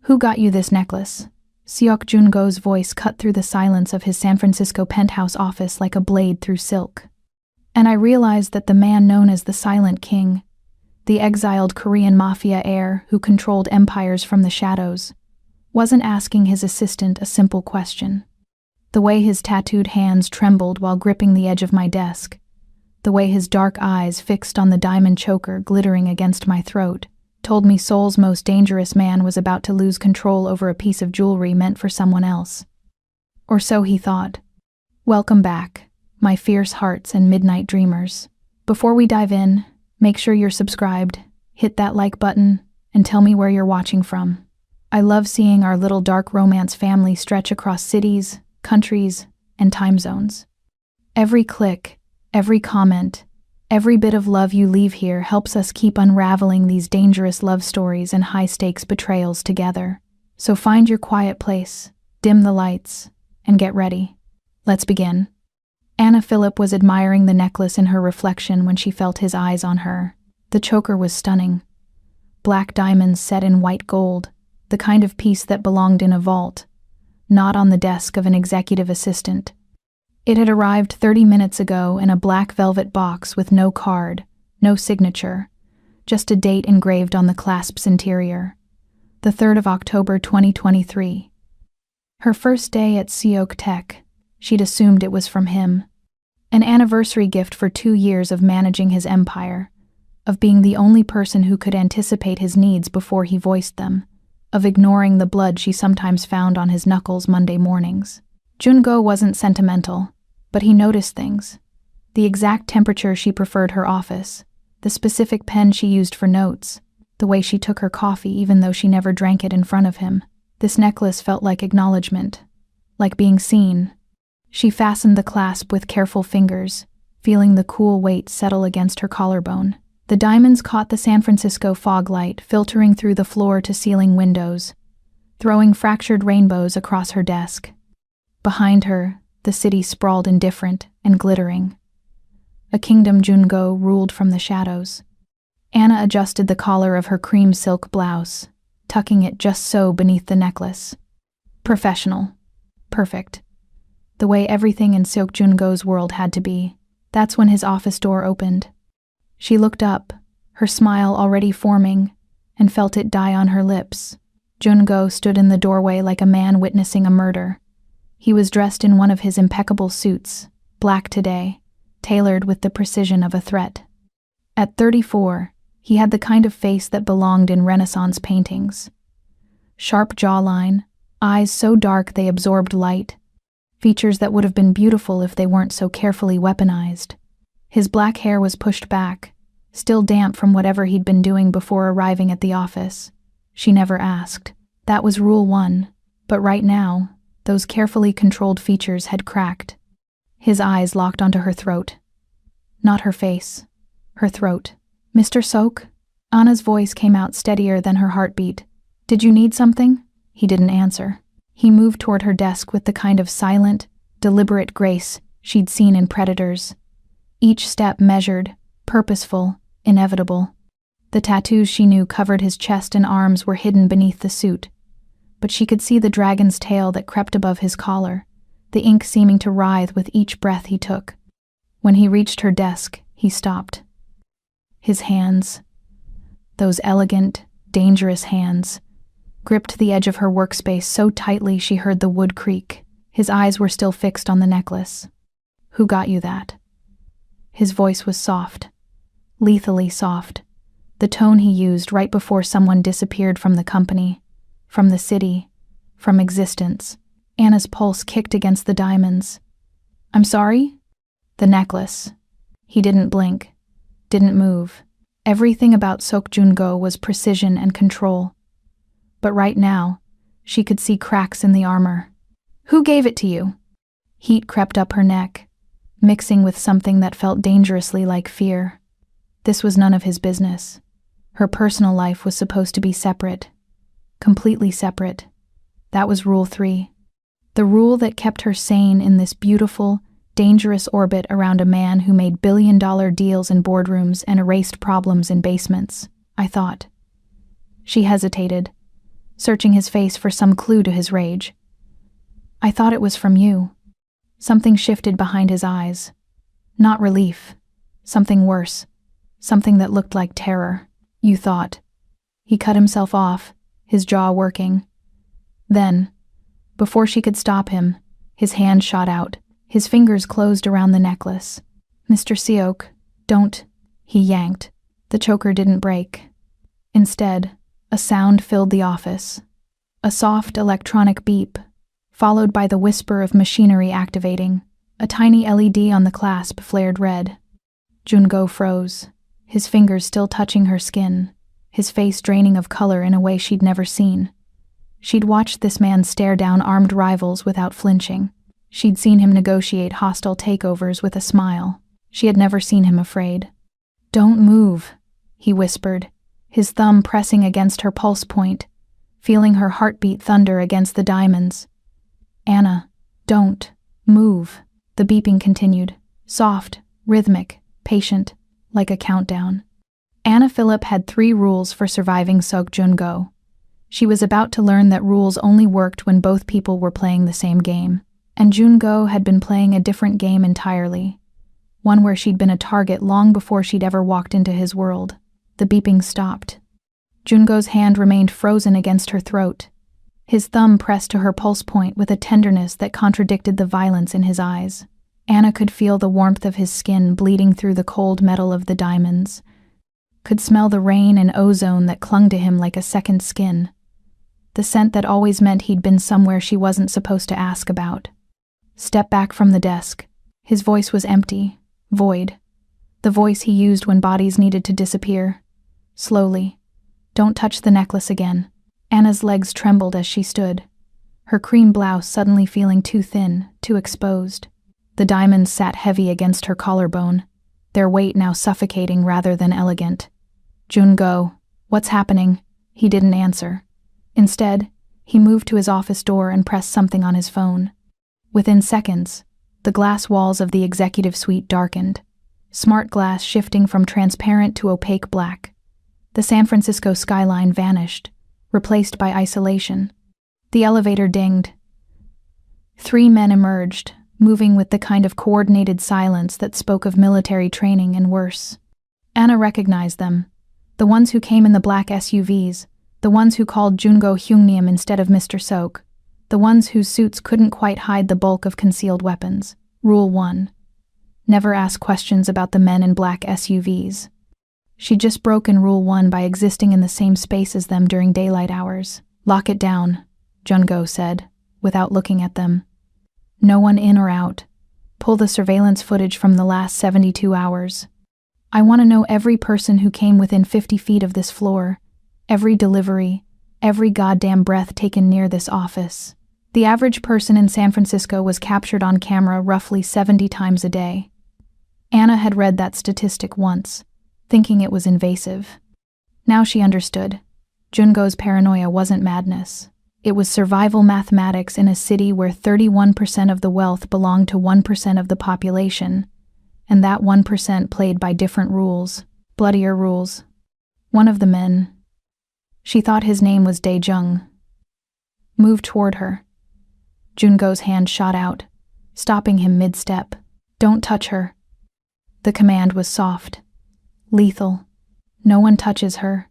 Who got you this necklace? Seok Jun-go's voice cut through the silence of his San Francisco penthouse office like a blade through silk. And I realized that the man known as the Silent King, the exiled Korean Mafia heir who controlled empires from the shadows, wasn't asking his assistant a simple question. The way his tattooed hands trembled while gripping the edge of my desk, the way his dark eyes fixed on the diamond choker glittering against my throat, told me Seoul's most dangerous man was about to lose control over a piece of jewelry meant for someone else. Or so he thought. Welcome back, my fierce hearts and midnight dreamers. Before we dive in, make sure you're subscribed, hit that like button, and tell me where you're watching from. I love seeing our little dark romance family stretch across cities, countries, and time zones. Every click, every comment, every bit of love you leave here helps us keep unraveling these dangerous love stories and high-stakes betrayals together. So find your quiet place, dim the lights, and get ready. Let's begin. Anna Phillip was admiring the necklace in her reflection when she felt his eyes on her. The choker was stunning. Black diamonds set in white gold, the kind of piece that belonged in a vault, not on the desk of an executive assistant. It had arrived 30 minutes ago in a black velvet box with no card, no signature, just a date engraved on the clasp's interior. The 3rd of October 2023. Her first day at Seok Tech, she'd assumed it was from him. An anniversary gift for 2 years of managing his empire, of being the only person who could anticipate his needs before he voiced them, of ignoring the blood she sometimes found on his knuckles Monday mornings. Jun-go wasn't sentimental, but he noticed things. The exact temperature she preferred her office, the specific pen she used for notes, the way she took her coffee even though she never drank it in front of him. This necklace felt like acknowledgement, like being seen. She fastened the clasp with careful fingers, feeling the cool weight settle against her collarbone. The diamonds caught the San Francisco fog light filtering through the floor-to-ceiling windows, throwing fractured rainbows across her desk. Behind her, the city sprawled indifferent and glittering. A kingdom Jun-go ruled from the shadows. Anna adjusted the collar of her cream silk blouse, tucking it just so beneath the necklace. Professional. Perfect. The way everything in Seok Jun-go's world had to be. That's when his office door opened. She looked up, her smile already forming, and felt it die on her lips. Jun-go stood in the doorway like a man witnessing a murder. He was dressed in one of his impeccable suits, black today, tailored with the precision of a threat. At 34, he had the kind of face that belonged in Renaissance paintings. Sharp jawline, eyes so dark they absorbed light, features that would have been beautiful if they weren't so carefully weaponized. His black hair was pushed back, still damp from whatever he'd been doing before arriving at the office. She never asked. That was rule 1, but right now, those carefully controlled features had cracked. His eyes locked onto her throat. Not her face. Her throat. Mr. Seok? Anna's voice came out steadier than her heartbeat. Did you need something? He didn't answer. He moved toward her desk with the kind of silent, deliberate grace she'd seen in Predators. Each step measured, purposeful, inevitable. The tattoos she knew covered his chest and arms were hidden beneath the suit, but she could see the dragon's tail that crept above his collar, the ink seeming to writhe with each breath he took. When he reached her desk, he stopped. His hands, those elegant, dangerous hands, gripped the edge of her workspace so tightly she heard the wood creak. His eyes were still fixed on the necklace. Who got you that? His voice was soft, lethally soft, the tone he used right before someone disappeared from the company, from the city, from existence. Anna's pulse kicked against the diamonds. I'm sorry? The necklace. He didn't blink, didn't move. Everything about Seok Jun-go was precision and control. But right now, she could see cracks in the armor. Who gave it to you? Heat crept up her neck, mixing with something that felt dangerously like fear. This was none of his business. Her personal life was supposed to be separate. Completely separate. That was Rule 3. The rule that kept her sane in this beautiful, dangerous orbit around a man who made billion-dollar deals in boardrooms and erased problems in basements, I thought. She hesitated, searching his face for some clue to his rage. "I thought it was from you." Something shifted behind his eyes. Not relief. Something worse. Something that looked like terror. "You thought." He cut himself off, his jaw working. Then, before she could stop him, his hand shot out. His fingers closed around the necklace. "Mr. Seok, don't," he yanked. The choker didn't break. Instead, a sound filled the office. A soft electronic beep, followed by the whisper of machinery activating. A tiny LED on the clasp flared red. Jungo froze, his fingers still touching her skin, his face draining of color in a way she'd never seen. She'd watched this man stare down armed rivals without flinching. She'd seen him negotiate hostile takeovers with a smile. She had never seen him afraid. "Don't move," he whispered, his thumb pressing against her pulse point, feeling her heartbeat thunder against the diamonds. "Anna, don't move." The beeping continued, soft, rhythmic, patient, like a countdown. Anna Phillip had 3 rules for surviving Seok Jungo. She was about to learn that rules only worked when both people were playing the same game. And Jungo had been playing a different game entirely, one where she'd been a target long before she'd ever walked into his world. The beeping stopped. Jungo's hand remained frozen against her throat. His thumb pressed to her pulse point with a tenderness that contradicted the violence in his eyes. Anna could feel the warmth of his skin bleeding through the cold metal of the diamonds, could smell the rain and ozone that clung to him like a second skin, the scent that always meant he'd been somewhere she wasn't supposed to ask about. Step back from the desk. His voice was empty, void. The voice he used when bodies needed to disappear. Slowly. "Don't touch the necklace again." Anna's legs trembled as she stood, her cream blouse suddenly feeling too thin, too exposed. The diamonds sat heavy against her collarbone, their weight now suffocating rather than elegant. "Jungo, what's happening?" He didn't answer. Instead, he moved to his office door and pressed something on his phone. Within seconds, the glass walls of the executive suite darkened, smart glass shifting from transparent to opaque black. The San Francisco skyline vanished, replaced by isolation. The elevator dinged. 3 men emerged, moving with the kind of coordinated silence that spoke of military training and worse. Anna recognized them, the ones who came in the black SUVs, the ones who called Jungo Hyungnium instead of Mr. Seok, the ones whose suits couldn't quite hide the bulk of concealed weapons. Rule 1. Never ask questions about the men in black SUVs. She'd just broken Rule 1 by existing in the same space as them during daylight hours. "Lock it down," Jungo said, without looking at them. "No one in or out. Pull the surveillance footage from the last 72 hours. I want to know every person who came within 50 feet of this floor, every delivery, every goddamn breath taken near this office." The average person in San Francisco was captured on camera roughly 70 times a day. Anna had read that statistic once, thinking it was invasive. Now she understood. Jungo's paranoia wasn't madness. It was survival mathematics in a city where 31% of the wealth belonged to 1% of the population, and that 1% played by different rules, bloodier rules. One of the men, she thought his name was Dae-jung, moved toward her. Jungo's hand shot out, stopping him mid-step. "Don't touch her." The command was soft, lethal. No one touches her.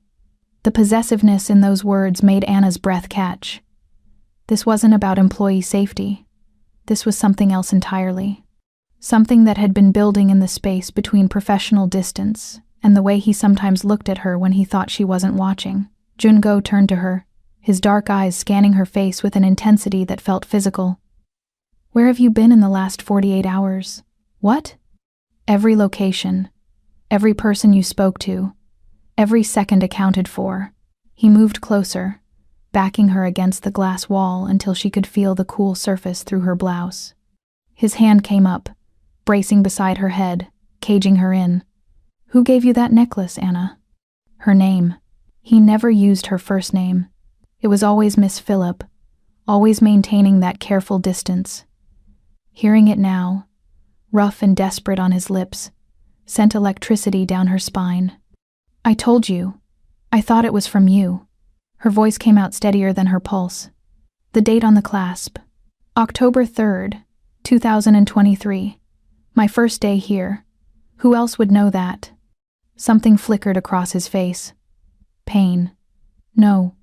The possessiveness in those words made Anna's breath catch. This wasn't about employee safety. This was something else entirely. Something that had been building in the space between professional distance and the way he sometimes looked at her when he thought she wasn't watching. Jungo turned to her, his dark eyes scanning her face with an intensity that felt physical. "Where have you been in the last 48 hours? "What?" "Every location, every person you spoke to, every second accounted for." He moved closer, backing her against the glass wall until she could feel the cool surface through her blouse. His hand came up, bracing beside her head, caging her in. "Who gave you that necklace, Anna?" Her name. He never used her first name. It was always Miss Phillip, always maintaining that careful distance. Hearing it now, rough and desperate on his lips, sent electricity down her spine. "I told you. I thought it was from you." Her voice came out steadier than her pulse. The date on the clasp. October 3rd, 2023. My first day here. Who else would know that? Something flickered across his face. Pain. No.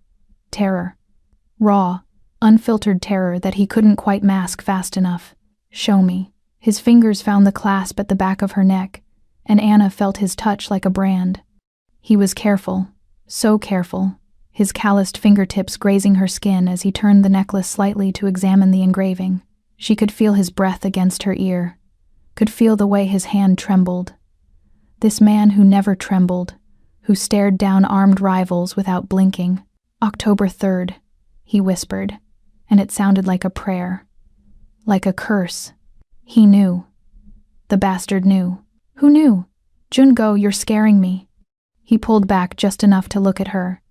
Terror. Raw, unfiltered terror that he couldn't quite mask fast enough. Show me. His fingers found the clasp at the back of her neck, and Anna felt his touch like a brand. He was careful, so careful, his calloused fingertips grazing her skin as he turned the necklace slightly to examine the engraving. She could feel his breath against her ear, could feel the way his hand trembled. This man who never trembled, who stared down armed rivals without blinking. October 3rd, he whispered, and it sounded like a prayer. Like a curse. He knew. The bastard knew. Who knew? Jungo, you're scaring me. He pulled back just enough to look at her,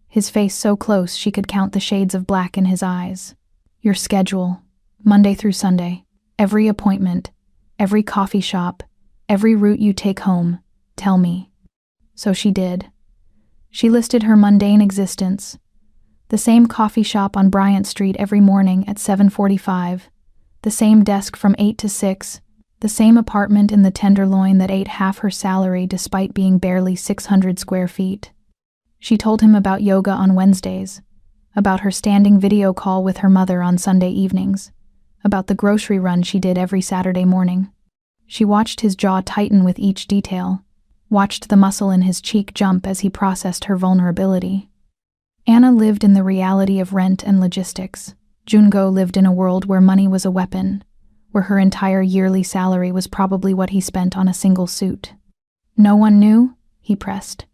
his face so close she could count the shades of black in his eyes. Your schedule, Monday through Sunday, every appointment, every coffee shop, every route you take home, tell me. So she did. She listed her mundane existence. The same coffee shop on Bryant Street every morning at 7:45, the same desk from 8 to 6, the same apartment in the Tenderloin that ate half her salary despite being barely 600 square feet. She told him about yoga on Wednesdays, about her standing video call with her mother on Sunday evenings, about the grocery run she did every Saturday morning. She watched his jaw tighten with each detail, watched the muscle in his cheek jump as he processed her vulnerability. Anna lived in the reality of rent and logistics. Jungo lived in a world where money was a weapon, where her entire yearly salary was probably what he spent on a single suit. No one knew? He pressed.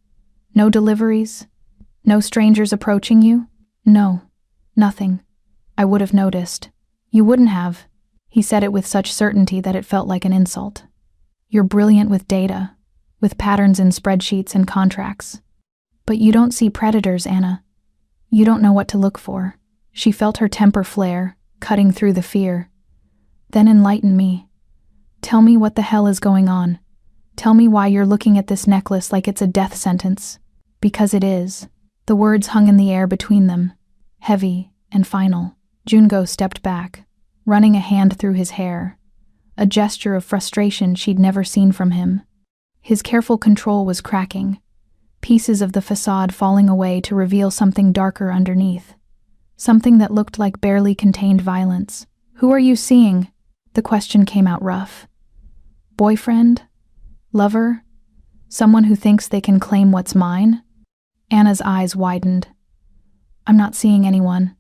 No deliveries? No strangers approaching you? No. Nothing. I would have noticed. You wouldn't have. He said it with such certainty that it felt like an insult. You're brilliant with data, with patterns in spreadsheets and contracts. But you don't see predators, Anna. You don't know what to look for. She felt her temper flare, cutting through the fear. Then enlighten me. Tell me what the hell is going on. Tell me why you're looking at this necklace like it's a death sentence. Because it is. The words hung in the air between them, heavy and final. Jungo stepped back, running a hand through his hair, a gesture of frustration she'd never seen from him. His careful control was cracking, pieces of the facade falling away to reveal something darker underneath, something that looked like barely contained violence. Who are you seeing? The question came out rough. Boyfriend? Lover? Someone who thinks they can claim what's mine? Anna's eyes widened. I'm not seeing anyone.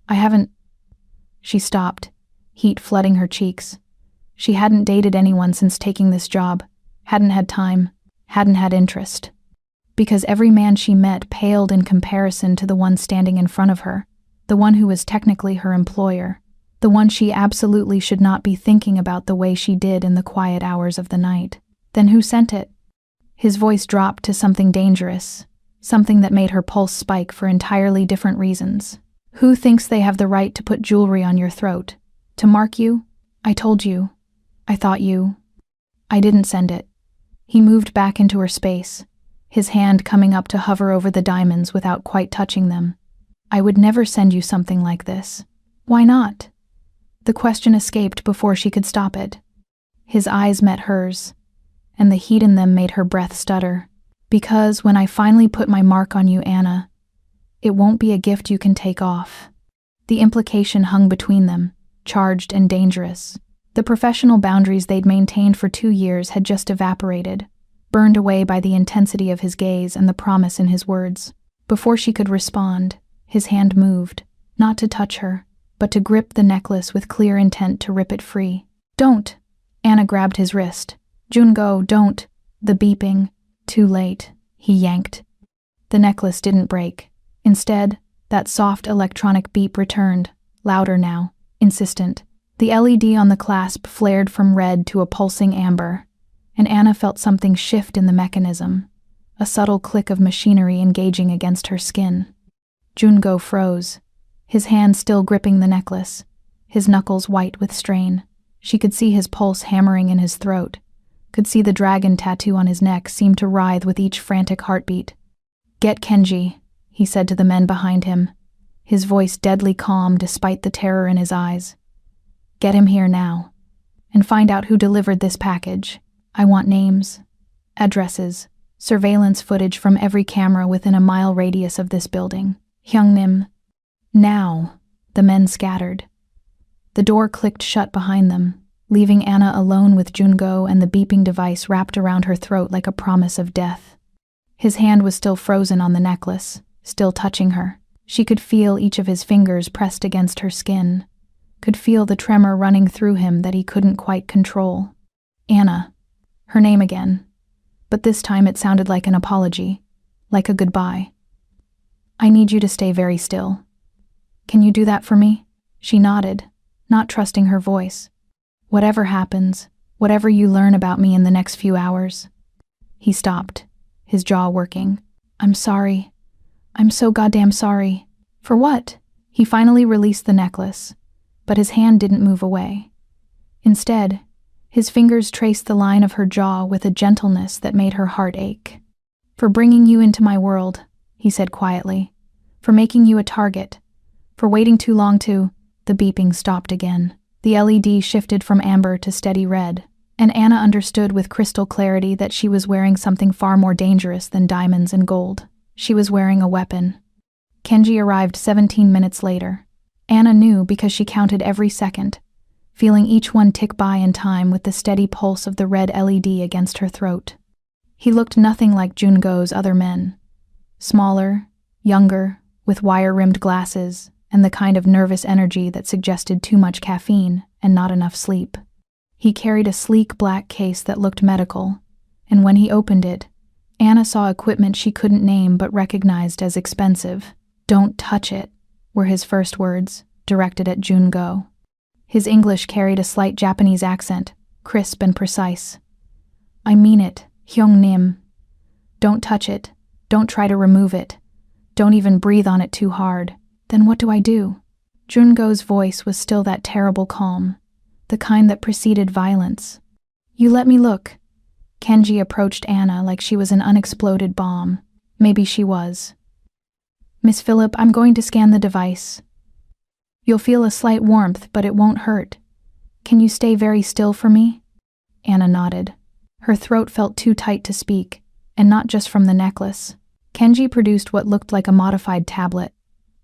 I haven't... She stopped, heat flooding her cheeks. She hadn't dated anyone since taking this job, hadn't had time, hadn't had interest. Because every man she met paled in comparison to the one standing in front of her, the one who was technically her employer, the one she absolutely should not be thinking about the way she did in the quiet hours of the night. Then who sent it? His voice dropped to something dangerous, something that made her pulse spike for entirely different reasons. Who thinks they have the right to put jewelry on your throat? To mark you? I told you. I thought you. I didn't send it. He moved back into her space, his hand coming up to hover over the diamonds without quite touching them. I would never send you something like this. Why not? The question escaped before she could stop it. His eyes met hers, and the heat in them made her breath stutter. Because when I finally put my mark on you, Anna, it won't be a gift you can take off. The implication hung between them, charged and dangerous. The professional boundaries they'd maintained for 2 years had just evaporated, burned away by the intensity of his gaze and the promise in his words. Before she could respond, his hand moved, not to touch her, but to grip the necklace with clear intent to rip it free. Don't! Anna grabbed his wrist. Jungo, don't! The beeping. Too late. He yanked. The necklace didn't break. Instead, that soft electronic beep returned, louder now, insistent. The LED on the clasp flared from red to a pulsing amber, and Anna felt something shift in the mechanism, a subtle click of machinery engaging against her skin. Jungo froze, his hand still gripping the necklace, his knuckles white with strain. She could see his pulse hammering in his throat, could see the dragon tattoo on his neck seem to writhe with each frantic heartbeat. Get Kenji, he said to the men behind him, his voice deadly calm despite the terror in his eyes. "Get him here now. And find out who delivered this package. I want names, addresses, surveillance footage from every camera within a mile radius of this building. Hyungnim." Now, the men scattered. The door clicked shut behind them, leaving Anna alone with Jungo and the beeping device wrapped around her throat like a promise of death. His hand was still frozen on the necklace, still touching her. She could feel each of his fingers pressed against her skin, could feel the tremor running through him that he couldn't quite control. Anna. Her name again. But this time it sounded like an apology, like a goodbye. "I need you to stay very still. Can you do that for me?" She nodded, not trusting her voice. "Whatever happens, whatever you learn about me in the next few hours." He stopped, his jaw working. "I'm sorry. I'm so goddamn sorry." "For what?" He finally released the necklace, but his hand didn't move away. Instead, his fingers traced the line of her jaw with a gentleness that made her heart ache. "For bringing you into my world," he said quietly. "For making you a target. For waiting too long to—" The beeping stopped again. The LED shifted from amber to steady red, and Anna understood with crystal clarity that she was wearing something far more dangerous than diamonds and gold. She was wearing a weapon. Kenji arrived 17 minutes later. Anna knew because she counted every second, feeling each one tick by in time with the steady pulse of the red LED against her throat. He looked nothing like Jungo's other men. Smaller, younger, with wire-rimmed glasses, and the kind of nervous energy that suggested too much caffeine and not enough sleep. He carried a sleek black case that looked medical, and when he opened it, Anna saw equipment she couldn't name but recognized as expensive. "Don't touch it," were his first words, directed at Jungo. His English carried a slight Japanese accent, crisp and precise. "I mean it, Hyung-nim. Don't touch it. Don't try to remove it. Don't even breathe on it too hard." "Then what do I do?" Jungo's voice was still that terrible calm, the kind that preceded violence. "You let me look." Kenji approached Anna like she was an unexploded bomb. Maybe she was. "Miss Phillip, I'm going to scan the device. You'll feel a slight warmth, but it won't hurt. Can you stay very still for me?" Anna nodded. Her throat felt too tight to speak, and not just from the necklace. Kenji produced what looked like a modified tablet,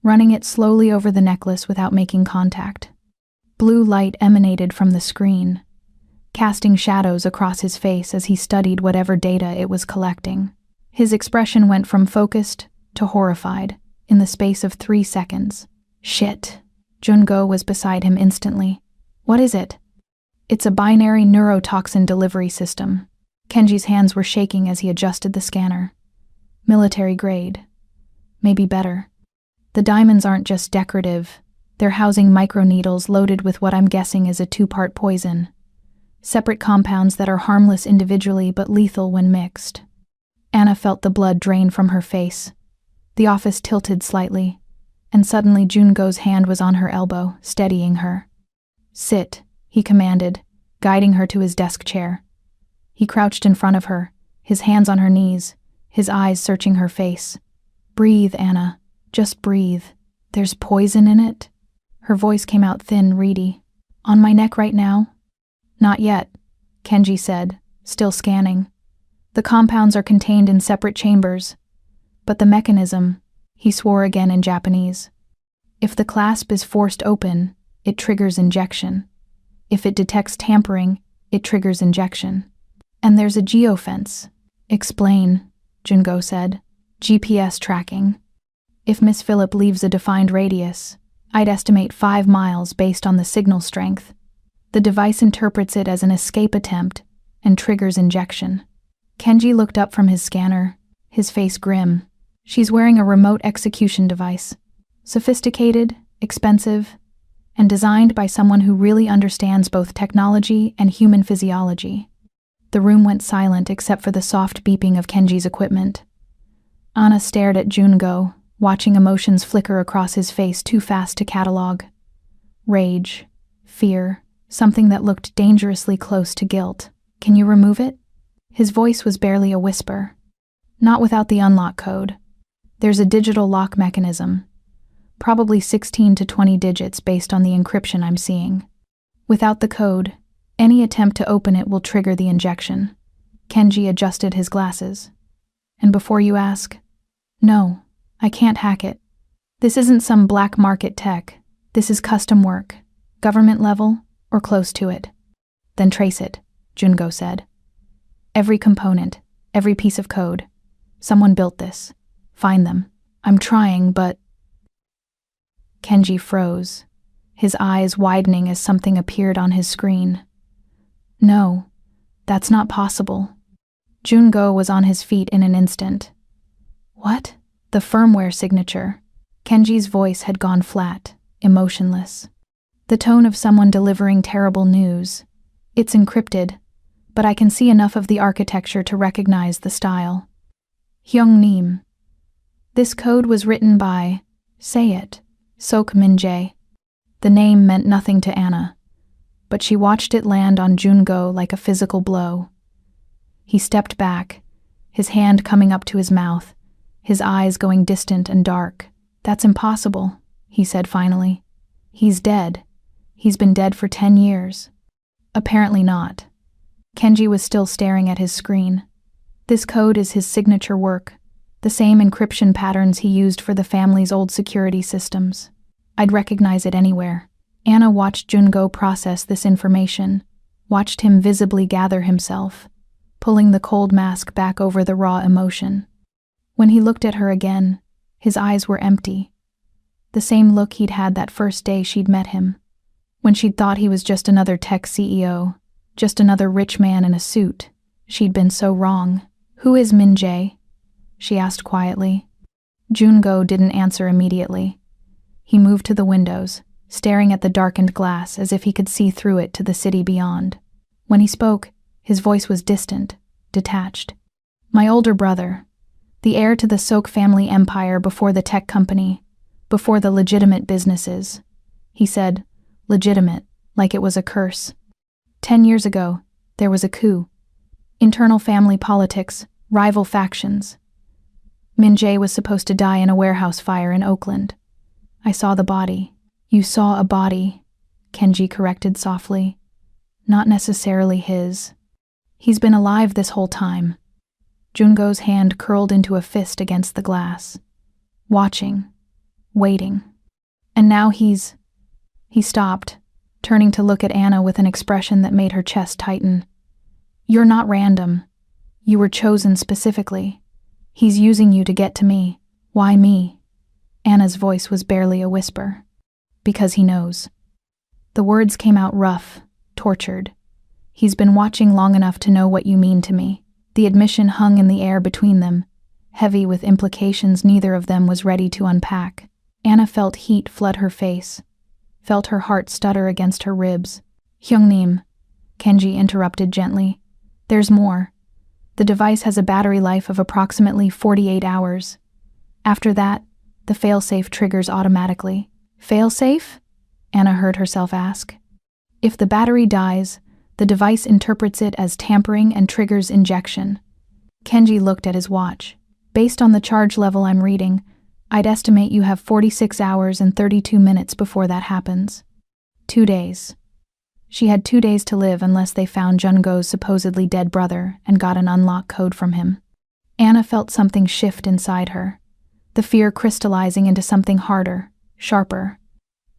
running it slowly over the necklace without making contact. Blue light emanated from the screen, casting shadows across his face as he studied whatever data it was collecting. His expression went from focused to horrified in the space of 3 seconds. "Shit." Jungo was beside him instantly. "What is it?" "It's a binary neurotoxin delivery system." Kenji's hands were shaking as he adjusted the scanner. "Military grade. Maybe better. The diamonds aren't just decorative. They're housing microneedles loaded with what I'm guessing is a 2-part poison. Separate compounds that are harmless individually but lethal when mixed." Anna felt the blood drain from her face. The office tilted slightly, and suddenly Jungo's hand was on her elbow, steadying her. "Sit," he commanded, guiding her to his desk chair. He crouched in front of her, his hands on her knees, his eyes searching her face. "Breathe, Anna. Just breathe. There's poison in it?" Her voice came out thin, reedy. "On my neck right now?" "Not yet," Kenji said, still scanning. "The compounds are contained in separate chambers. But the mechanism," he swore again in Japanese. "If the clasp is forced open, it triggers injection. If it detects tampering, it triggers injection. And there's a geofence." "Explain," Jungo said. "GPS tracking. If Miss Phillip leaves a defined radius, I'd estimate 5 miles based on the signal strength. The device interprets it as an escape attempt and triggers injection." Kenji looked up from his scanner, his face grim. "She's wearing a remote execution device. Sophisticated, expensive, and designed by someone who really understands both technology and human physiology." The room went silent except for the soft beeping of Kenji's equipment. Anna stared at Jungo, watching emotions flicker across his face too fast to catalog. Rage, fear, something that looked dangerously close to guilt. "Can you remove it?" His voice was barely a whisper. "Not without the unlock code. There's a digital lock mechanism, probably 16 to 20 digits based on the encryption I'm seeing. Without the code, any attempt to open it will trigger the injection. Kenji adjusted his glasses. And before you ask, no, I can't hack it. This isn't some black market tech. This is custom work, government level or close to it. Then trace it, Jungo said. Every component, every piece of code. Someone built this. Find them. I'm trying, but... Kenji froze, his eyes widening as something appeared on his screen. No, that's not possible. Jungo was on his feet in an instant. What? The firmware signature. Kenji's voice had gone flat, emotionless. The tone of someone delivering terrible news. It's encrypted, but I can see enough of the architecture to recognize the style. Hyung-nim. This code was written by, say it, Sok Min-jae. The name meant nothing to Anna, but she watched it land on Jungo like a physical blow. He stepped back, his hand coming up to his mouth, his eyes going distant and dark. That's impossible, he said finally. He's dead. He's been dead for 10 years. Apparently not. Kenji was still staring at his screen. This code is his signature work, the same encryption patterns he used for the family's old security systems. I'd recognize it anywhere. Anna watched Jungo process this information, watched him visibly gather himself, pulling the cold mask back over the raw emotion. When he looked at her again, his eyes were empty. The same look he'd had that first day she'd met him, when she'd thought he was just another tech CEO, just another rich man in a suit. She'd been so wrong. Who is Min-jae? She asked quietly. Jungo didn't answer immediately. He moved to the windows, staring at the darkened glass as if he could see through it to the city beyond. When he spoke, his voice was distant, detached. My older brother, the heir to the Sok family empire before the tech company, before the legitimate businesses. He said, legitimate, like it was a curse. 10 years ago, there was a coup. Internal family politics, rival factions. Min-jae was supposed to die in a warehouse fire in Oakland. I saw the body. You saw a body, Kenji corrected softly. Not necessarily his. He's been alive this whole time. Jungo's hand curled into a fist against the glass. Watching. Waiting. And now He stopped, turning to look at Anna with an expression that made her chest tighten. You're not random. You were chosen specifically. He's using you to get to me. Why me? Anna's voice was barely a whisper. Because he knows. The words came out rough, tortured. He's been watching long enough to know what you mean to me. The admission hung in the air between them, heavy with implications neither of them was ready to unpack. Anna felt heat flood her face, felt her heart stutter against her ribs. Hyung-nim, Kenji interrupted gently. There's more. The device has a battery life of approximately 48 hours. After that, the failsafe triggers automatically. Failsafe? Anna heard herself ask. If the battery dies, the device interprets it as tampering and triggers injection. Kenji looked at his watch. Based on the charge level I'm reading, I'd estimate you have 46 hours and 32 minutes before that happens. 2 days. She had 2 days to live unless they found Jungo's supposedly dead brother and got an unlock code from him. Anna felt something shift inside her, the fear crystallizing into something harder, sharper.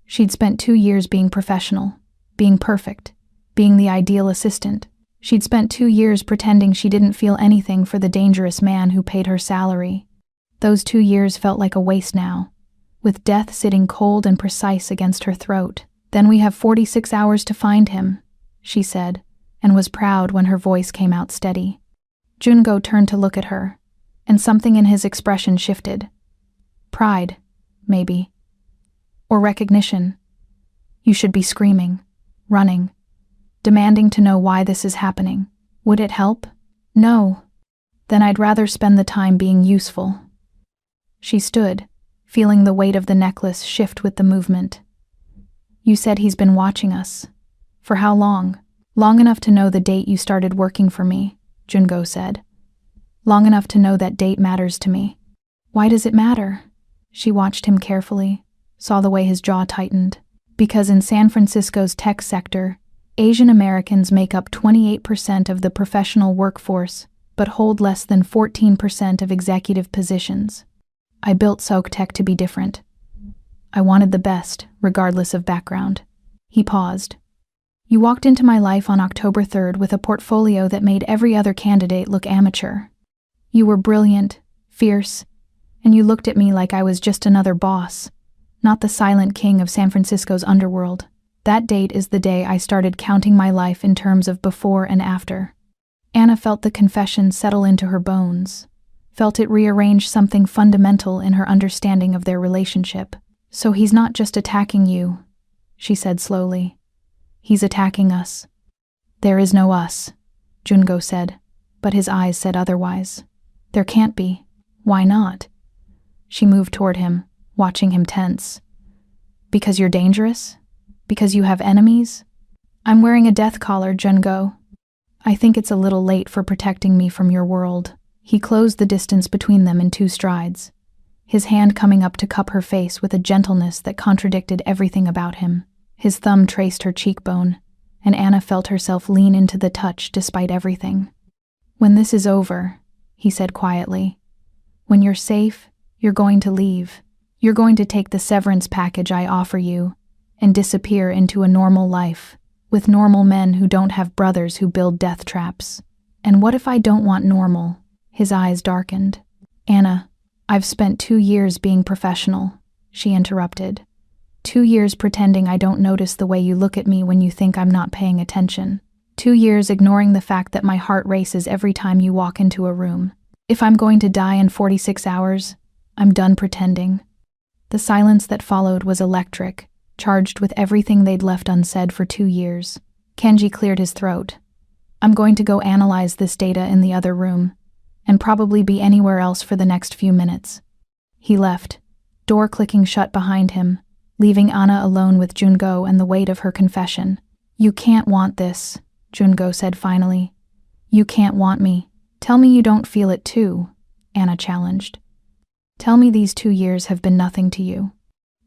She'd spent 2 years being professional, being perfect, being the ideal assistant. She'd spent 2 years pretending she didn't feel anything for the dangerous man who paid her salary. Those 2 years felt like a waste now, with death sitting cold and precise against her throat. Then we have 46 hours to find him, she said, and was proud when her voice came out steady. Jungo turned to look at her, and something in his expression shifted. Pride, maybe. Or recognition. You should be screaming, running, demanding to know why this is happening. Would it help? No. Then I'd rather spend the time being useful. She stood, feeling the weight of the necklace shift with the movement. You said he's been watching us. For how long? Long enough to know the date you started working for me, Jungo said. Long enough to know that date matters to me. Why does it matter? She watched him carefully, saw the way his jaw tightened. Because in San Francisco's tech sector, Asian Americans make up 28% of the professional workforce, but hold less than 14% of executive positions. I built SoCTech to be different. I wanted the best, regardless of background. He paused. You walked into my life on October 3rd with a portfolio that made every other candidate look amateur. You were brilliant, fierce, and you looked at me like I was just another boss, not the silent king of San Francisco's underworld. That date is the day I started counting my life in terms of before and after. Anna felt the confession settle into her bones, felt it rearrange something fundamental in her understanding of their relationship. So he's not just attacking you, she said slowly. He's attacking us. There is no us, Jungo said, but his eyes said otherwise. There can't be. Why not? She moved toward him, watching him tense. Because you're dangerous? Because you have enemies? I'm wearing a death collar, Jungo. I think it's a little late for protecting me from your world. He closed the distance between them in 2 strides, his hand coming up to cup her face with a gentleness that contradicted everything about him. His thumb traced her cheekbone, and Anna felt herself lean into the touch despite everything. When this is over, he said quietly, when you're safe, you're going to leave. You're going to take the severance package I offer you and disappear into a normal life, with normal men who don't have brothers who build death traps. And what if I don't want normal? His eyes darkened. Anna, I've spent 2 years being professional, she interrupted. 2 years pretending I don't notice the way you look at me when you think I'm not paying attention. 2 years ignoring the fact that my heart races every time you walk into a room. If I'm going to die in 46 hours, I'm done pretending. The silence that followed was electric, charged with everything they'd left unsaid for 2 years. Kenji cleared his throat. I'm going to go analyze this data in the other room, and probably be anywhere else for the next few minutes. He left, door clicking shut behind him, leaving Anna alone with Jungo and the weight of her confession. You can't want this, Jungo said finally. You can't want me. Tell me you don't feel it too, Anna challenged. Tell me these 2 years have been nothing to you.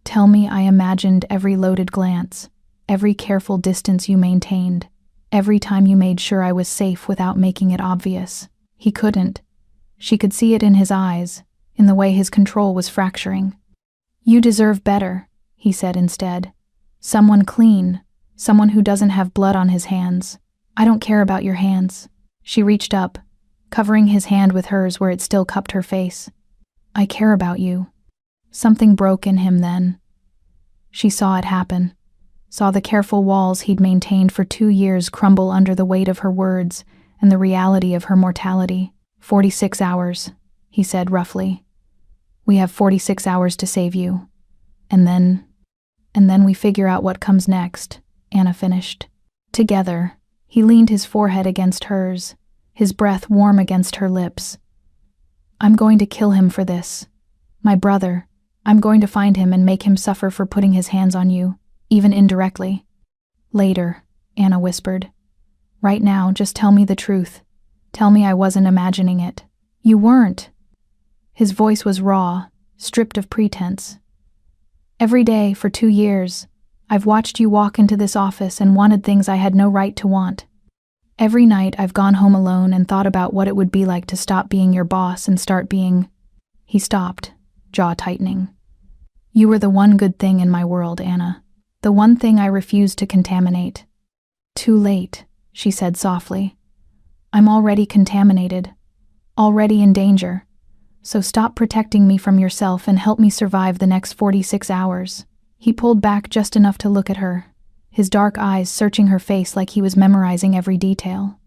Tell me I imagined every loaded glance, every careful distance you maintained, every time you made sure I was safe without making it obvious. He couldn't. She could see it in his eyes, in the way his control was fracturing. You deserve better, he said instead. Someone clean, someone who doesn't have blood on his hands. I don't care about your hands. She reached up, covering his hand with hers where it still cupped her face. I care about you. Something broke in him then. She saw it happen, saw the careful walls he'd maintained for 2 years crumble under the weight of her words and the reality of her mortality. 46 hours, he said roughly. We have 46 hours to save you. And then we figure out what comes next, Anna finished. Together, he leaned his forehead against hers, his breath warm against her lips. I'm going to kill him for this. My brother. I'm going to find him and make him suffer for putting his hands on you, even indirectly. Later, Anna whispered. Right now, just tell me the truth. Tell me I wasn't imagining it. You weren't. His voice was raw, stripped of pretense. Every day, for 2 years, I've watched you walk into this office and wanted things I had no right to want. Every night I've gone home alone and thought about what it would be like to stop being your boss and start being... He stopped, jaw tightening. You were the one good thing in my world, Anna. The one thing I refused to contaminate. Too late, she said softly. I'm already contaminated, already in danger. So stop protecting me from yourself and help me survive the next 46 hours. He pulled back just enough to look at her, his dark eyes searching her face like he was memorizing every detail.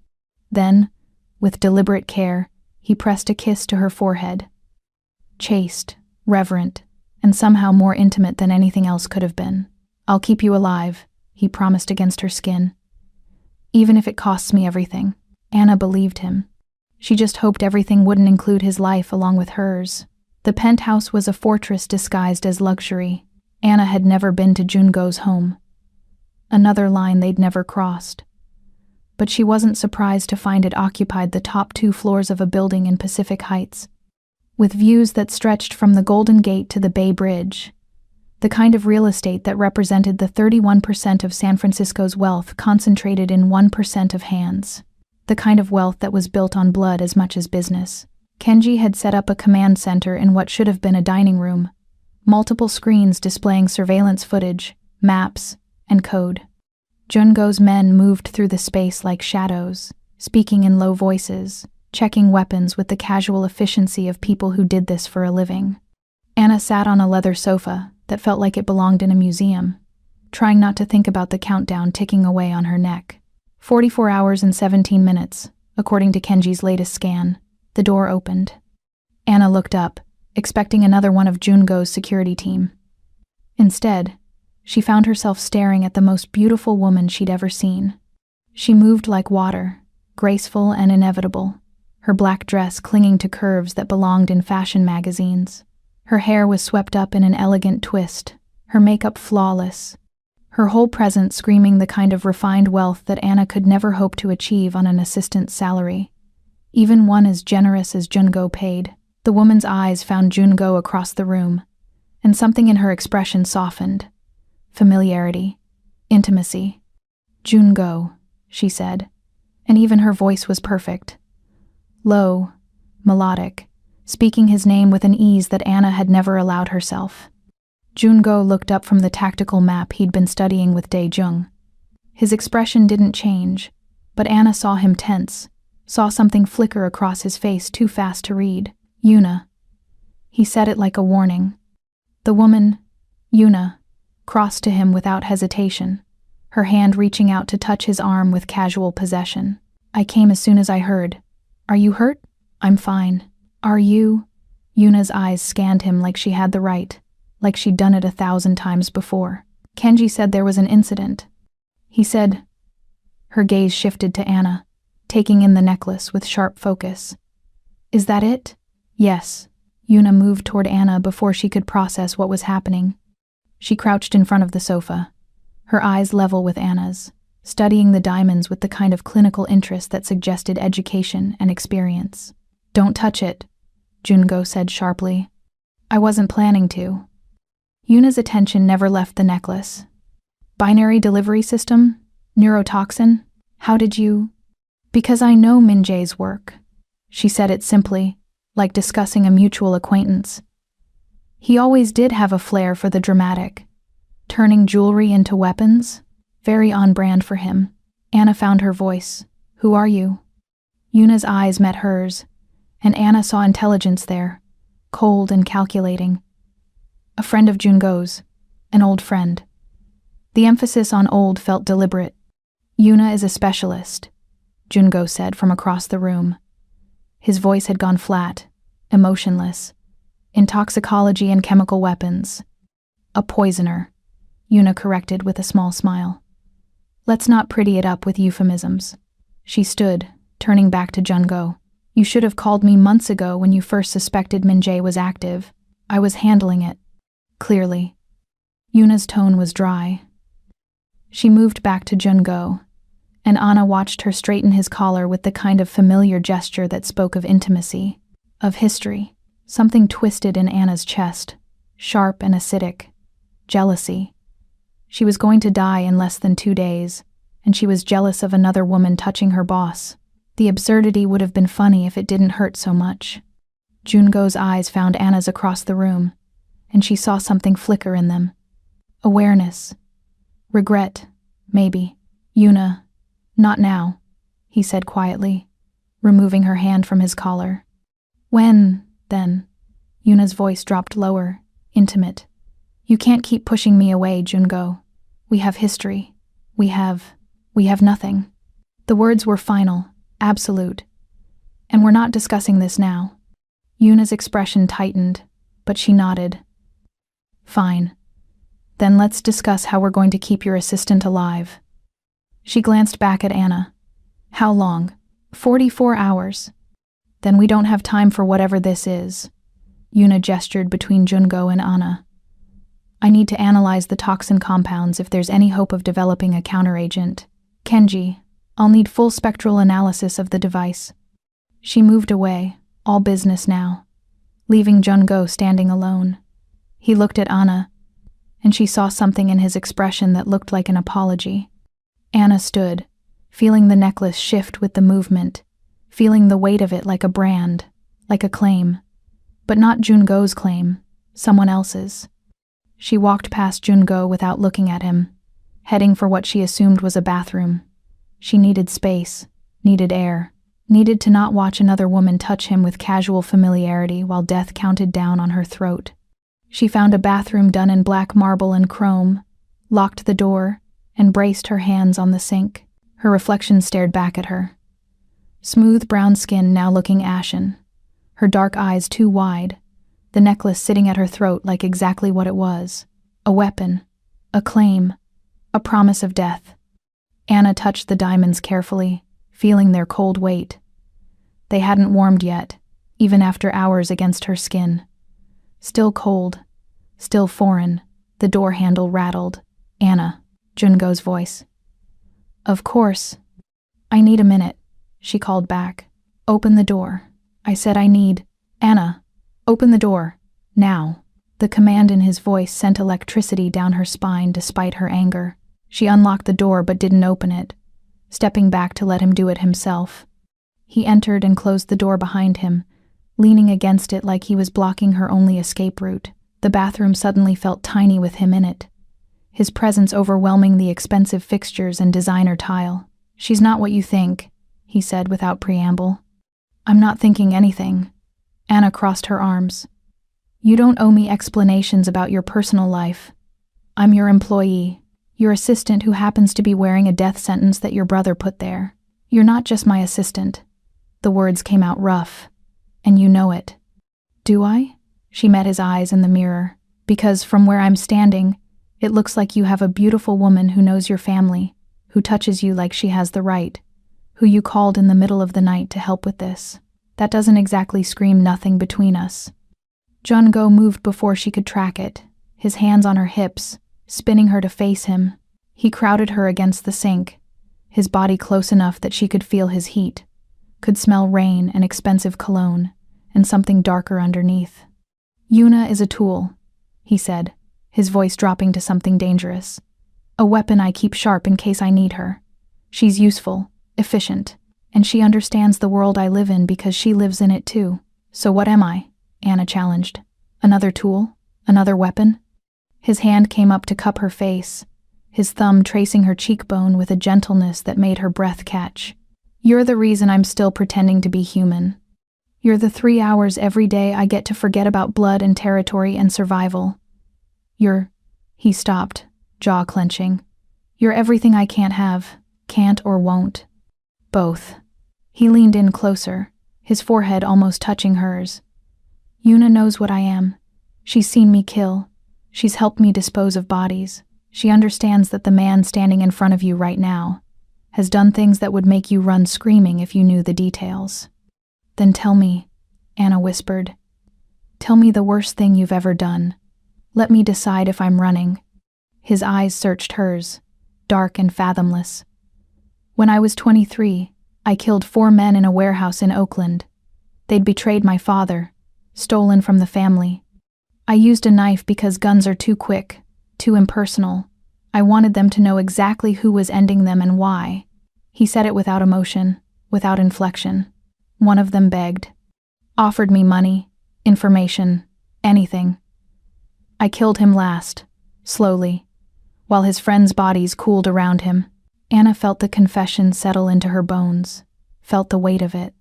Then, with deliberate care, he pressed a kiss to her forehead. Chaste, reverent, and somehow more intimate than anything else could have been. I'll keep you alive, he promised against her skin. Even if it costs me everything. Anna believed him. She just hoped everything wouldn't include his life along with hers. The penthouse was a fortress disguised as luxury. Anna had never been to Jungo's home. Another line they'd never crossed. But she wasn't surprised to find it occupied the top 2 floors of a building in Pacific Heights. with views that stretched from the Golden Gate to the Bay Bridge. The kind of real estate that represented the 31% of San Francisco's wealth concentrated in 1% of hands. The kind of wealth that was built on blood as much as business. Kenji had set up a command center in what should have been a dining room. Multiple screens displaying surveillance footage, maps, and code. Jungo's men moved through the space like shadows, speaking in low voices, checking weapons with the casual efficiency of people who did this for a living. Anna sat on a leather sofa that felt like it belonged in a museum, trying not to think about the countdown ticking away on her neck. 44 hours and 17 minutes, according to Kenji's latest scan. The door opened. Anna looked up, expecting another one of Jungo's security team. Instead, she found herself staring at the most beautiful woman she'd ever seen. She moved like water, graceful and inevitable, her black dress clinging to curves that belonged in fashion magazines. Her hair was swept up in an elegant twist, her makeup flawless, her whole presence screaming the kind of refined wealth that Anna could never hope to achieve on an assistant's salary. Even one as generous as Jungo paid. The woman's eyes found Jungo across the room, and something in her expression softened. Familiarity. Intimacy. Jungo, she said, and even her voice was perfect. Low, melodic, speaking his name with an ease that Anna had never allowed herself. Jungo looked up from the tactical map he'd been studying with Dae-jung. His expression didn't change, but Anna saw him tense, saw something flicker across his face too fast to read. Yuna. He said it like a warning. The woman, Yuna, crossed to him without hesitation, her hand reaching out to touch his arm with casual possession. I came as soon as I heard. Are you hurt? I'm fine. Are you? Yuna's eyes scanned him like she had the right, like she'd done it 1,000 times before. Kenji said there was an incident. He said. Her gaze shifted to Anna, taking in the necklace with sharp focus. Is that it? Yes. Yuna moved toward Anna before she could process what was happening. She crouched in front of the sofa, her eyes level with Anna's, studying the diamonds with the kind of clinical interest that suggested education and experience. Don't touch it, Jungo said sharply. I wasn't planning to. Yuna's attention never left the necklace. Binary delivery system? Neurotoxin? How did you? Because I know Min-jae's work. She said it simply, like discussing a mutual acquaintance. He always did have a flair for the dramatic. Turning jewelry into weapons? Very on brand for him. Anna found her voice. Who are you? Yuna's eyes met hers, and Anna saw intelligence there, cold and calculating. A friend of Jungo's, an old friend. The emphasis on old felt deliberate. Yuna is a specialist, Jungo said from across the room. His voice had gone flat, emotionless. In toxicology and chemical weapons. A poisoner, Yuna corrected with a small smile. Let's not pretty it up with euphemisms. She stood, turning back to Jungo. You should have called me months ago when you first suspected Min-jae was active. I was handling it. Clearly. Yuna's tone was dry. She moved back to Jungo, and Anna watched her straighten his collar with the kind of familiar gesture that spoke of intimacy, of history. Something twisted in Anna's chest, sharp and acidic. Jealousy. She was going to die in less than 2 days, and she was jealous of another woman touching her boss. The absurdity would have been funny if it didn't hurt so much. Jungo's eyes found Anna's across the room, and she saw something flicker in them. Awareness. Regret, maybe. Yuna. Not now, he said quietly, removing her hand from his collar. When, then? Yuna's voice dropped lower, intimate. You can't keep pushing me away, Jungo. We have history. We have nothing. The words were final, absolute. And we're not discussing this now. Yuna's expression tightened, but she nodded. Fine. Then let's discuss how we're going to keep your assistant alive. She glanced back at Anna. How long? 44 hours. Then we don't have time for whatever this is. Yuna gestured between Jungo and Anna. I need to analyze the toxin compounds if there's any hope of developing a counteragent. Kenji, I'll need full spectral analysis of the device. She moved away, all business now. leaving Jungo standing alone. He looked at Anna, and she saw something in his expression that looked like an apology. Anna stood, feeling the necklace shift with the movement, feeling the weight of it like a brand, like a claim. But not Jungo's claim, someone else's. She walked past Jungo without looking at him, heading for what she assumed was a bathroom. She needed space, needed air, needed to not watch another woman touch him with casual familiarity while death counted down on her throat. She found a bathroom done in black marble and chrome, locked the door, and braced her hands on the sink. Her reflection stared back at her. Smooth brown skin now looking ashen, her dark eyes too wide, the necklace sitting at her throat like exactly what it was. A weapon, a claim, a promise of death. Anna touched the diamonds carefully, feeling their cold weight. They hadn't warmed yet, even after hours against her skin. Still cold, still foreign, the door handle rattled. Anna, Jungo's voice. Of course. I need a minute, she called back. Open the door. I said I need. Anna, open the door. Now. The command in his voice sent electricity down her spine despite her anger. She unlocked the door but didn't open it, stepping back to let him do it himself. He entered and closed the door behind him, leaning against it like he was blocking her only escape route. The bathroom suddenly felt tiny with him in it, his presence overwhelming the expensive fixtures and designer tile. She's not what you think, he said without preamble. I'm not thinking anything. Anna crossed her arms. You don't owe me explanations about your personal life. I'm your employee, your assistant who happens to be wearing a death sentence that your brother put there. You're not just my assistant. The words came out rough, and you know it. Do I? She met his eyes in the mirror, because from where I'm standing, it looks like you have a beautiful woman who knows your family, who touches you like she has the right, who you called in the middle of the night to help with this. That doesn't exactly scream nothing between us. Jungo moved before she could track it, his hands on her hips, spinning her to face him. He crowded her against the sink, his body close enough that she could feel his heat, could smell rain and expensive cologne, and something darker underneath. Yuna is a tool, he said, his voice dropping to something dangerous. A weapon I keep sharp in case I need her. She's useful, efficient, and she understands the world I live in because she lives in it too. So what am I? Anna challenged. Another tool? Another weapon? His hand came up to cup her face, his thumb tracing her cheekbone with a gentleness that made her breath catch. You're the reason I'm still pretending to be human. You're the 3 hours every day I get to forget about blood and territory and survival. He stopped, jaw clenching. You're everything I can't have, can't or won't. Both. He leaned in closer, his forehead almost touching hers. Yuna knows what I am. She's seen me kill. She's helped me dispose of bodies. She understands that the man standing in front of you right now has done things that would make you run screaming if you knew the details. Then tell me, Anna whispered. Tell me the worst thing you've ever done. Let me decide if I'm running. His eyes searched hers, dark and fathomless. When I was 23, I killed 4 men in a warehouse in Oakland. They'd betrayed my father, stolen from the family. I used a knife because guns are too quick, too impersonal. I wanted them to know exactly who was ending them and why. He said it without emotion, without inflection. One of them begged. Offered me money, information, anything. I killed him last, slowly, while his friends' bodies cooled around him. Anna felt the confession settle into her bones, felt the weight of it.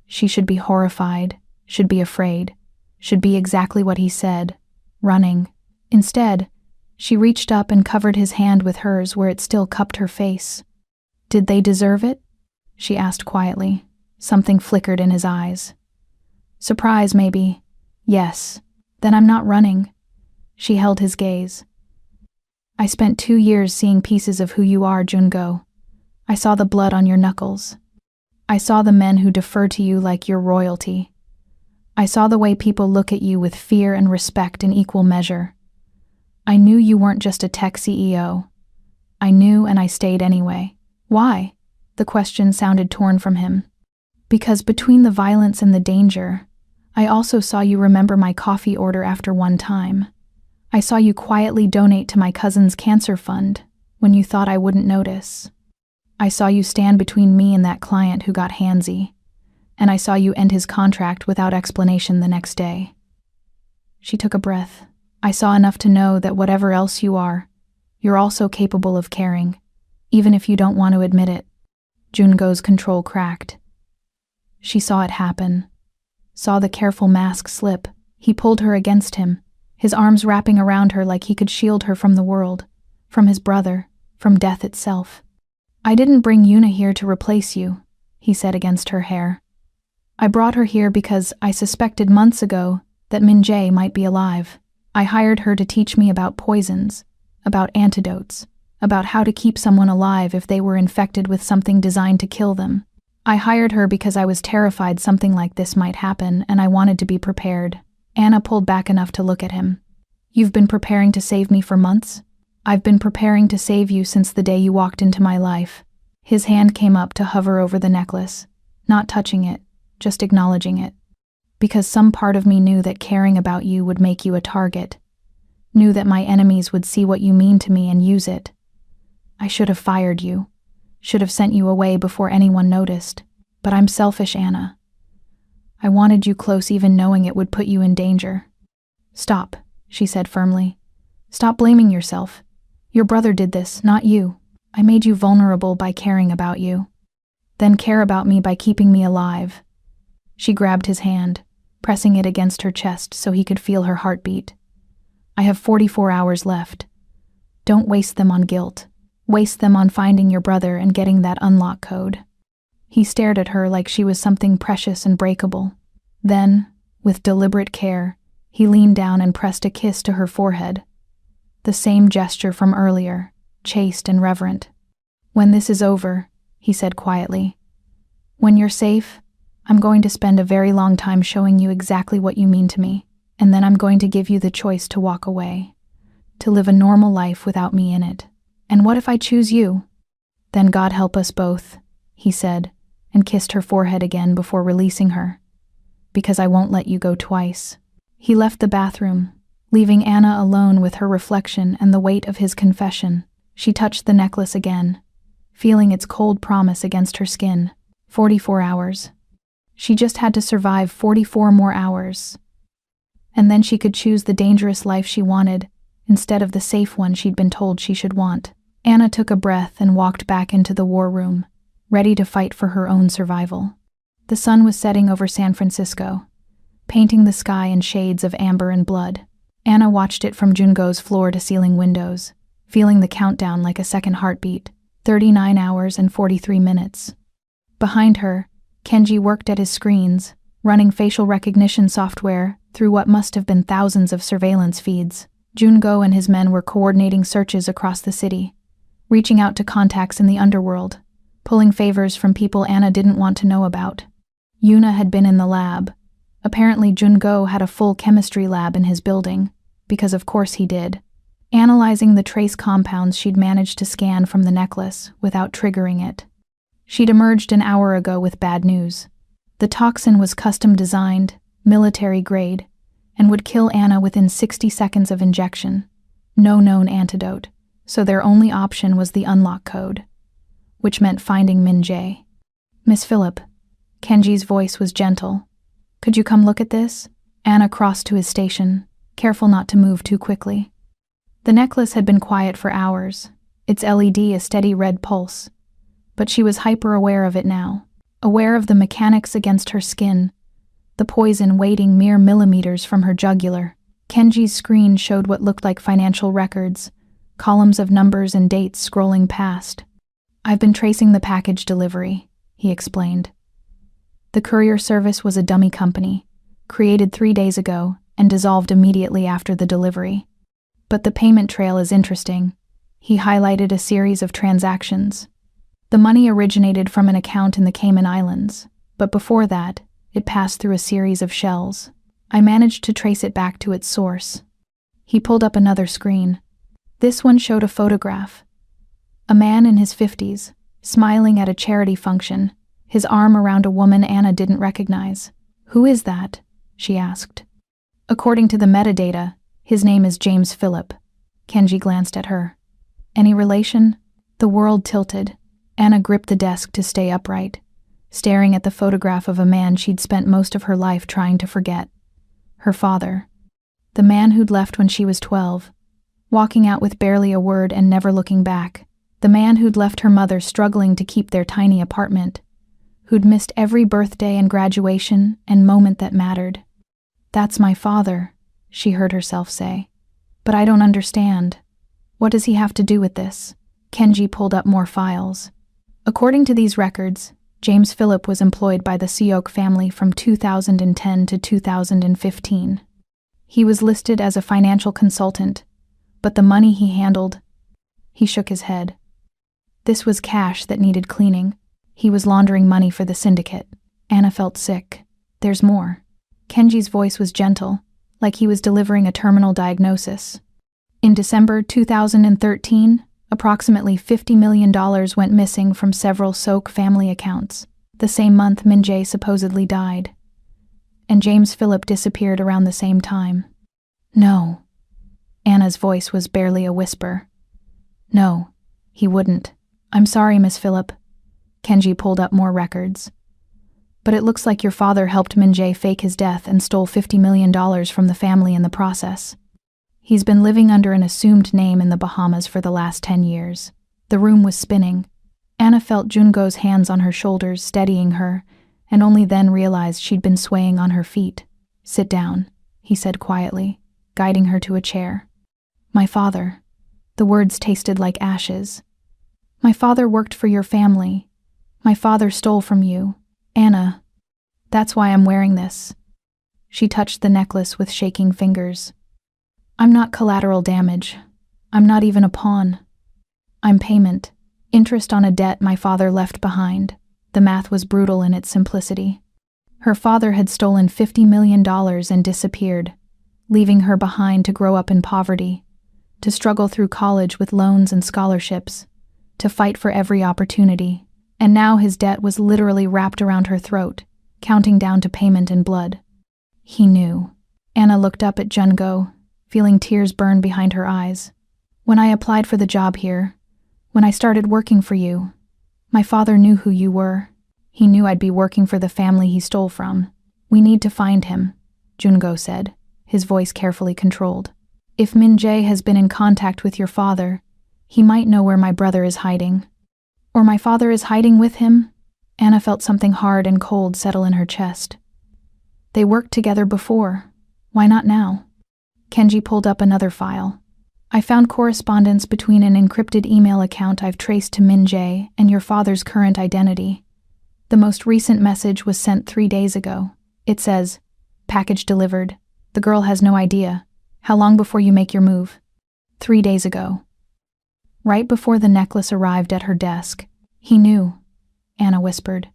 She should be horrified, should be afraid, should be exactly what he said, running. Instead, she reached up and covered his hand with hers where it still cupped her face. Did they deserve it? She asked quietly. Something flickered in his eyes. Surprise, maybe. Yes. Then I'm not running. She held his gaze. I spent 2 years seeing pieces of who you are, Jungo. I saw the blood on your knuckles. I saw the men who defer to you like you're royalty. I saw the way people look at you with fear and respect in equal measure. I knew you weren't just a tech CEO. I knew, and I stayed anyway. Why? The question sounded torn from him. Because between the violence and the danger, I also saw you remember my coffee order after one time. I saw you quietly donate to my cousin's cancer fund when you thought I wouldn't notice. I saw you stand between me and that client who got handsy, and I saw you end his contract without explanation the next day." She took a breath. "I saw enough to know that whatever else you are, you're also capable of caring, even if you don't want to admit it." Jungo's control cracked. She saw it happen, saw the careful mask slip. He pulled her against him, his arms wrapping around her like he could shield her from the world, from his brother, from death itself. "I didn't bring Yuna here to replace you," he said against her hair. "I brought her here because I suspected months ago that Min-jae might be alive. I hired her to teach me about poisons, about antidotes, about how to keep someone alive if they were infected with something designed to kill them. I hired her because I was terrified something like this might happen and I wanted to be prepared." Anna pulled back enough to look at him. "You've been preparing to save me for months?" "I've been preparing to save you since the day you walked into my life." His hand came up to hover over the necklace, not touching it, just acknowledging it. "Because some part of me knew that caring about you would make you a target, knew that my enemies would see what you mean to me and use it. I should have fired you, should have sent you away before anyone noticed. But I'm selfish, Anna. I wanted you close even knowing it would put you in danger." "Stop," she said firmly. "Stop blaming yourself. Your brother did this, not you. I made you vulnerable by caring about you. Then care about me by keeping me alive." She grabbed his hand, pressing it against her chest so he could feel her heartbeat. "I have 44 hours left. Don't waste them on guilt. Waste them on finding your brother and getting that unlock code." He stared at her like she was something precious and breakable. Then, with deliberate care, he leaned down and pressed a kiss to her forehead. The same gesture from earlier, chaste and reverent. "When this is over," he said quietly, "when you're safe, I'm going to spend a very long time showing you exactly what you mean to me, and then I'm going to give you the choice to walk away, to live a normal life without me in it. And what if I choose you? Then God help us both," he said, and kissed her forehead again before releasing her. "Because I won't let you go twice." He left the bathroom, leaving Anna alone with her reflection and the weight of his confession. She touched the necklace again, feeling its cold promise against her skin. 44 hours. She just had to survive 44 more hours. And then she could choose the dangerous life she wanted, instead of the safe one she'd been told she should want. Anna took a breath and walked back into the war room, ready to fight for her own survival. The sun was setting over San Francisco, painting the sky in shades of amber and blood. Anna watched it from Jungo's floor-to-ceiling windows, feeling the countdown like a second heartbeat. 39 hours and 43 minutes. Behind her, Kenji worked at his screens, running facial recognition software through what must have been thousands of surveillance feeds. Jungo and his men were coordinating searches across the city, reaching out to contacts in the underworld, pulling favors from people Anna didn't want to know about. Yuna had been in the lab. Apparently Jungo had a full chemistry lab in his building, because of course he did, analyzing the trace compounds she'd managed to scan from the necklace without triggering it. She'd emerged an hour ago with bad news. The toxin was custom designed, military grade, and would kill Anna within 60 seconds of injection. No known antidote, so their only option was the unlock code, which meant finding Min-jae. "Miss Phillip," Kenji's voice was gentle. "Could you come look at this?" Anna crossed to his station, careful not to move too quickly. The necklace had been quiet for hours, its LED a steady red pulse, but she was hyper-aware of it now, aware of the mechanics against her skin, the poison waiting mere millimeters from her jugular. Kenji's screen showed what looked like financial records, columns of numbers and dates scrolling past. "I've been tracing the package delivery," he explained. "The courier service was a dummy company, created 3 days ago and dissolved immediately after the delivery. But the payment trail is interesting." He highlighted a series of transactions. The money originated from an account in the Cayman Islands, but before that, it passed through a series of shells. I managed to trace it back to its source. He pulled up another screen. This one showed a photograph. A man in his 50s, smiling at a charity function, his arm around a woman Anna didn't recognize. "Who is that?" she asked. According to the metadata, his name is James Phillip. Kenji glanced at her. Any relation? The world tilted. Anna gripped the desk to stay upright, staring at the photograph of a man she'd spent most of her life trying to forget. Her father. The man who'd left when she was 12, walking out with barely a word and never looking back. The man who'd left her mother struggling to keep their tiny apartment, who'd missed every birthday and graduation and moment that mattered. "That's my father," she heard herself say. "But I don't understand. What does he have to do with this?" Kenji pulled up more files. According to these records, James Phillip was employed by the Seok family from 2010 to 2015. He was listed as a financial consultant, but the money he handled... He shook his head. This was cash that needed cleaning. He was laundering money for the syndicate. Anna felt sick. "There's more." Kenji's voice was gentle, like he was delivering a terminal diagnosis. In December 2013, approximately $50 million went missing from several Seok family accounts, the same month Min-jae supposedly died. And James Phillip disappeared around the same time. "No." Anna's voice was barely a whisper. "No, he wouldn't. I'm sorry, Miss Phillip." Kenji pulled up more records. "But it looks like your father helped Min-jae fake his death and stole $50 million from the family in the process. He's been living under an assumed name in the Bahamas for the last 10 years. The room was spinning. Anna felt Jungo's hands on her shoulders, steadying her, and only then realized she'd been swaying on her feet. "Sit down," he said quietly, guiding her to a chair. "My father." The words tasted like ashes. "My father worked for your family. My father stole from you. Anna. That's why I'm wearing this." She touched the necklace with shaking fingers. "I'm not collateral damage. I'm not even a pawn. I'm payment. Interest on a debt my father left behind." The math was brutal in its simplicity. Her father had stolen $50 million and disappeared, leaving her behind to grow up in poverty, to struggle through college with loans and scholarships, to fight for every opportunity. And now his debt was literally wrapped around her throat, counting down to payment in blood. He knew. Anna looked up at Jungo, feeling tears burn behind her eyes. "When I applied for the job here, when I started working for you, my father knew who you were. He knew I'd be working for the family he stole from. We need to find him," Jungo said, his voice carefully controlled. "If Min-jae has been in contact with your father, he might know where my brother is hiding. Or my father is hiding with him?" Anna felt something hard and cold settle in her chest. They worked together before. Why not now? Kenji pulled up another file. "I found correspondence between an encrypted email account I've traced to Min-jae and your father's current identity. The most recent message was sent 3 days ago. It says, 'Package delivered. The girl has no idea. How long before you make your move?' 3 days ago." Right before the necklace arrived at her desk. "He knew," Anna whispered.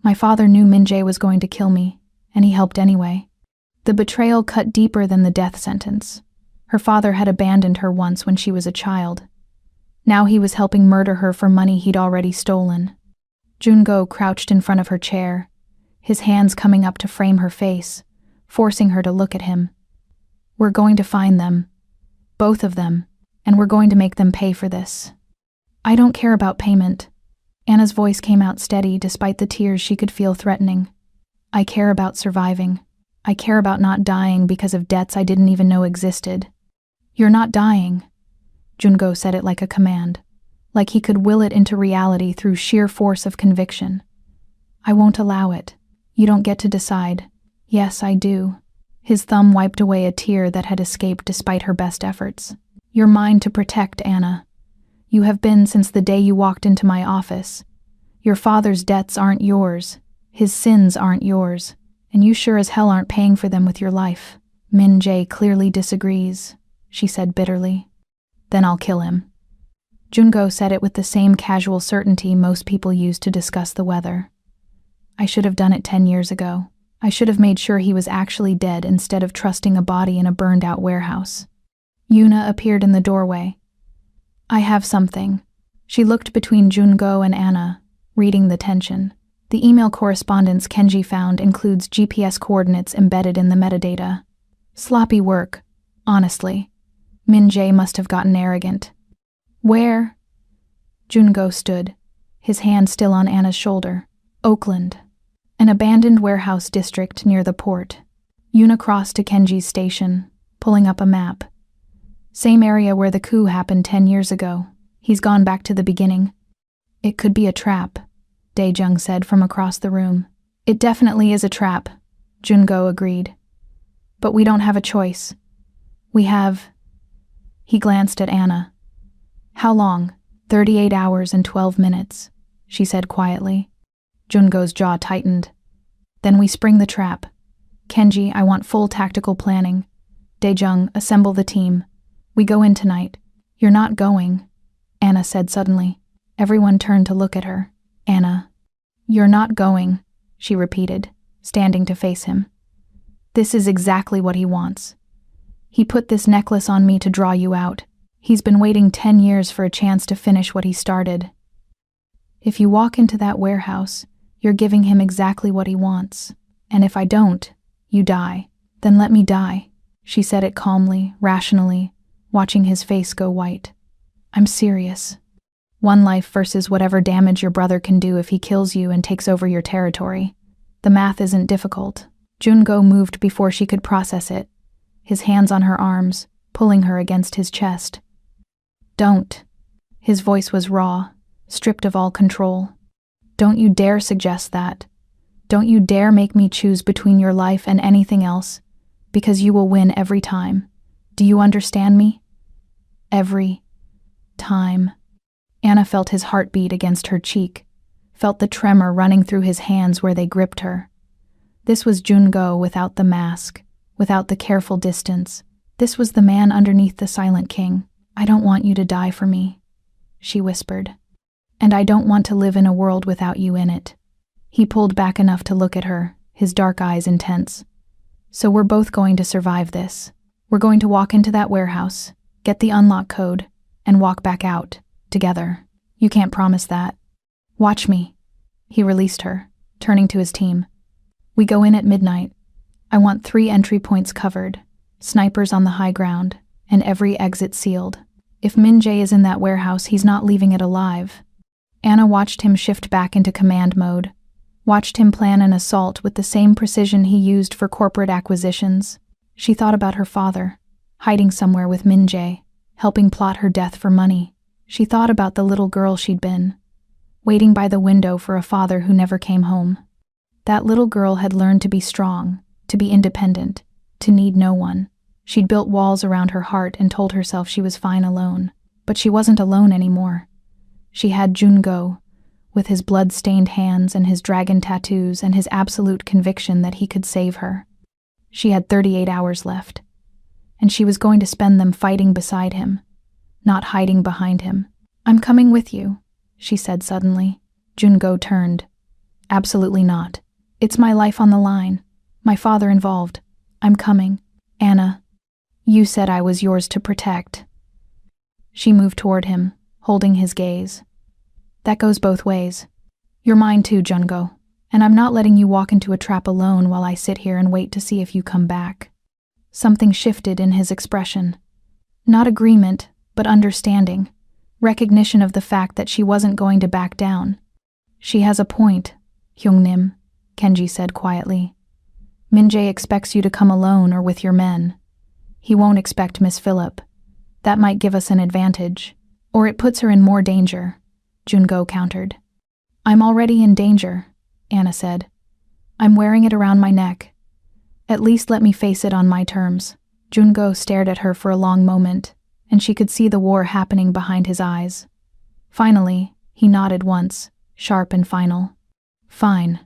"My father knew Min-jae was going to kill me, and he helped anyway." The betrayal cut deeper than the death sentence. Her father had abandoned her once when she was a child. Now he was helping murder her for money he'd already stolen. Jungo crouched in front of her chair, his hands coming up to frame her face, forcing her to look at him. "We're going to find them. Both of them. And we're going to make them pay for this." "I don't care about payment." Anna's voice came out steady despite the tears she could feel threatening. "I care about surviving. I care about not dying because of debts I didn't even know existed." "You're not dying." Jungo said it like a command, like he could will it into reality through sheer force of conviction. "I won't allow it. You don't get to decide." "Yes, I do." His thumb wiped away a tear that had escaped despite her best efforts. "You're mine to protect, Anna. You have been since the day you walked into my office. Your father's debts aren't yours. His sins aren't yours. And you sure as hell aren't paying for them with your life." "Min-jae clearly disagrees," she said bitterly. "Then I'll kill him." Jungo said it with the same casual certainty most people use to discuss the weather. "I should have done it 10 years ago. I should have made sure he was actually dead instead of trusting a body in a burned-out warehouse." Yuna appeared in the doorway. "I have something." She looked between Jungo and Anna, reading the tension. The email correspondence Kenji found includes GPS coordinates embedded in the metadata. Sloppy work, honestly. Min-jae must have gotten arrogant. Where? Jungo stood, his hand still on Anna's shoulder. Oakland. An abandoned warehouse district near the port. Yuna crossed to Kenji's station, pulling up a map. Same area where the coup happened 10 years ago. He's gone back to the beginning. It could be a trap, Daejung said from across the room. It definitely is a trap, Jungo agreed. But we don't have a choice. We have... He glanced at Anna. How long? 38 hours and 12 minutes, she said quietly. Jungo's jaw tightened. Then we spring the trap. Kenji, I want full tactical planning. Daejung, assemble the team. We go in tonight. You're not going, Anna said suddenly. Everyone turned to look at her. Anna. You're not going, she repeated, standing to face him. This is exactly what he wants. He put this necklace on me to draw you out. He's been waiting 10 years for a chance to finish what he started. If you walk into that warehouse, you're giving him exactly what he wants. And if I don't, you die. Then let me die. She said it calmly, rationally, watching his face go white. I'm serious. One life versus whatever damage your brother can do if he kills you and takes over your territory. The math isn't difficult. Jungo moved before she could process it, his hands on her arms, pulling her against his chest. Don't. His voice was raw, stripped of all control. Don't you dare suggest that. Don't you dare make me choose between your life and anything else, because you will win every time. Do you understand me? Every time. Anna felt his heartbeat against her cheek, felt the tremor running through his hands where they gripped her. This was Jungo without the mask, without the careful distance. This was the man underneath the Silent King. I don't want you to die for me, she whispered. And I don't want to live in a world without you in it. He pulled back enough to look at her, his dark eyes intense. So we're both going to survive this. We're going to walk into that warehouse, get the unlock code, and walk back out, together. You can't promise that. Watch me. He released her, turning to his team. We go in at midnight. I want 3 entry points covered, snipers on the high ground, and every exit sealed. If Min-jae is in that warehouse, he's not leaving it alive. Anna watched him shift back into command mode, watched him plan an assault with the same precision he used for corporate acquisitions. She thought about her father, hiding somewhere with Min-jae, helping plot her death for money. She thought about the little girl she'd been, waiting by the window for a father who never came home. That little girl had learned to be strong, to be independent, to need no one. She'd built walls around her heart and told herself she was fine alone. But she wasn't alone anymore. She had Jungo, with his blood-stained hands and his dragon tattoos and his absolute conviction that he could save her. She had 38 hours left, and she was going to spend them fighting beside him, not hiding behind him. I'm coming with you, she said suddenly. Jungo turned. Absolutely not. It's my life on the line. My father involved. I'm coming. Anna, you said I was yours to protect. She moved toward him, holding his gaze. That goes both ways. You're mine too, Jungo, and I'm not letting you walk into a trap alone while I sit here and wait to see if you come back. Something shifted in his expression. Not agreement, but understanding. Recognition of the fact that she wasn't going to back down. She has a point, Hyungnim, Kenji said quietly. Min-jae expects you to come alone or with your men. He won't expect Miss Phillip. That might give us an advantage. Or it puts her in more danger, Jungo countered. I'm already in danger, Anna said. I'm wearing it around my neck. At least let me face it on my terms. Jungo stared at her for a long moment, and she could see the war happening behind his eyes. Finally, he nodded once, sharp and final. Fine.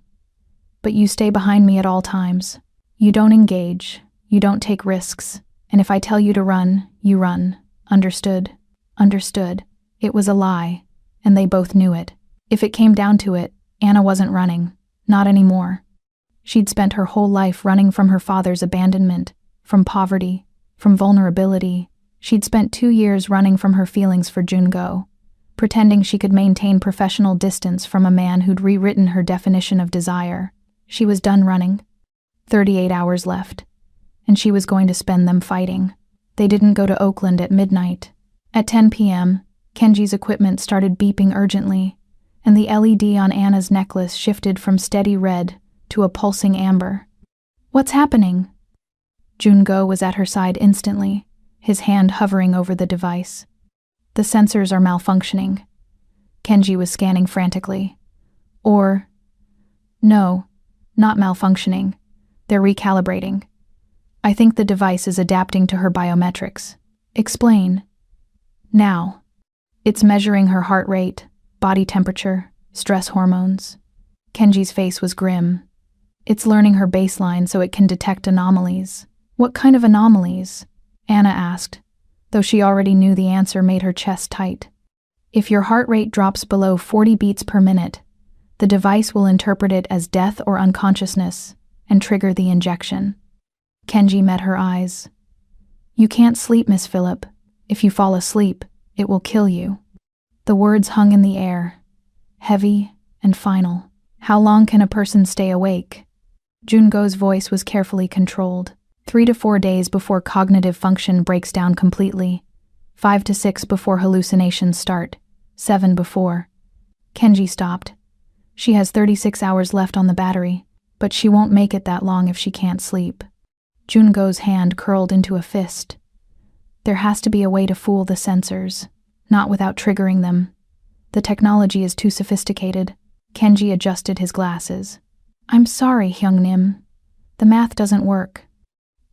But you stay behind me at all times. You don't engage, you don't take risks, and if I tell you to run, you run. Understood? Understood. It was a lie, and they both knew it. If it came down to it, Anna wasn't running. Not anymore. She'd spent her whole life running from her father's abandonment, from poverty, from vulnerability. She'd spent 2 years running from her feelings for Jungo, pretending she could maintain professional distance from a man who'd rewritten her definition of desire. She was done running. 38 hours left, and she was going to spend them fighting. They didn't go to Oakland at midnight. At 10 p.m., Kenji's equipment started beeping urgently, and the LED on Anna's necklace shifted from steady red to a pulsing amber. "What's happening?" Jungo was at her side instantly, his hand hovering over the device. "The sensors are malfunctioning." Kenji was scanning frantically. No, not malfunctioning. They're recalibrating. I think the device is adapting to her biometrics. Explain. Now. It's measuring her heart rate, body temperature, stress hormones. Kenji's face was grim. It's learning her baseline so it can detect anomalies. What kind of anomalies? Anna asked, though she already knew the answer made her chest tight. If your heart rate drops below 40 beats per minute, the device will interpret it as death or unconsciousness and trigger the injection. Kenji met her eyes. You can't sleep, Miss Phillip. If you fall asleep, it will kill you. The words hung in the air, heavy and final. How long can a person stay awake? Jungo's voice was carefully controlled. 3 to 4 days before cognitive function breaks down completely. 5 to 6 before hallucinations start. 7 before. Kenji stopped. She has 36 hours left on the battery, but she won't make it that long if she can't sleep. Jungo's hand curled into a fist. There has to be a way to fool the sensors, not without triggering them. The technology is too sophisticated. Kenji adjusted his glasses. I'm sorry, Hyungnim. The math doesn't work.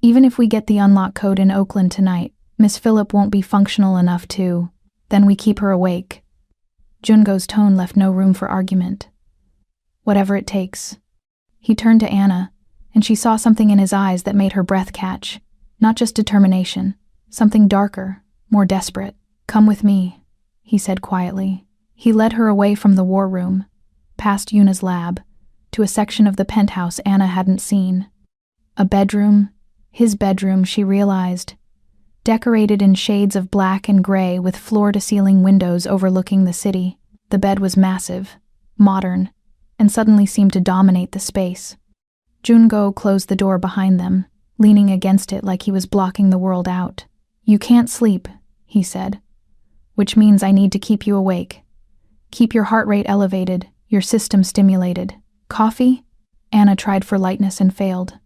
Even if we get the unlock code in Oakland tonight, Miss Phillip won't be functional enough to. Then we keep her awake. Jungo's tone left no room for argument. Whatever it takes. He turned to Anna, and she saw something in his eyes that made her breath catch. Not just determination, something darker, more desperate. Come with me, he said quietly. He led her away from the war room, past Yuna's lab, to a section of the penthouse Anna hadn't seen. A bedroom, his bedroom, she realized, decorated in shades of black and gray with floor-to-ceiling windows overlooking the city. The bed was massive, modern, and suddenly seemed to dominate the space. Jungo closed the door behind them, leaning against it like he was blocking the world out. You can't sleep, he said, which means I need to keep you awake. Keep your heart rate elevated, your system stimulated. Coffee? Anna tried for lightness and failed.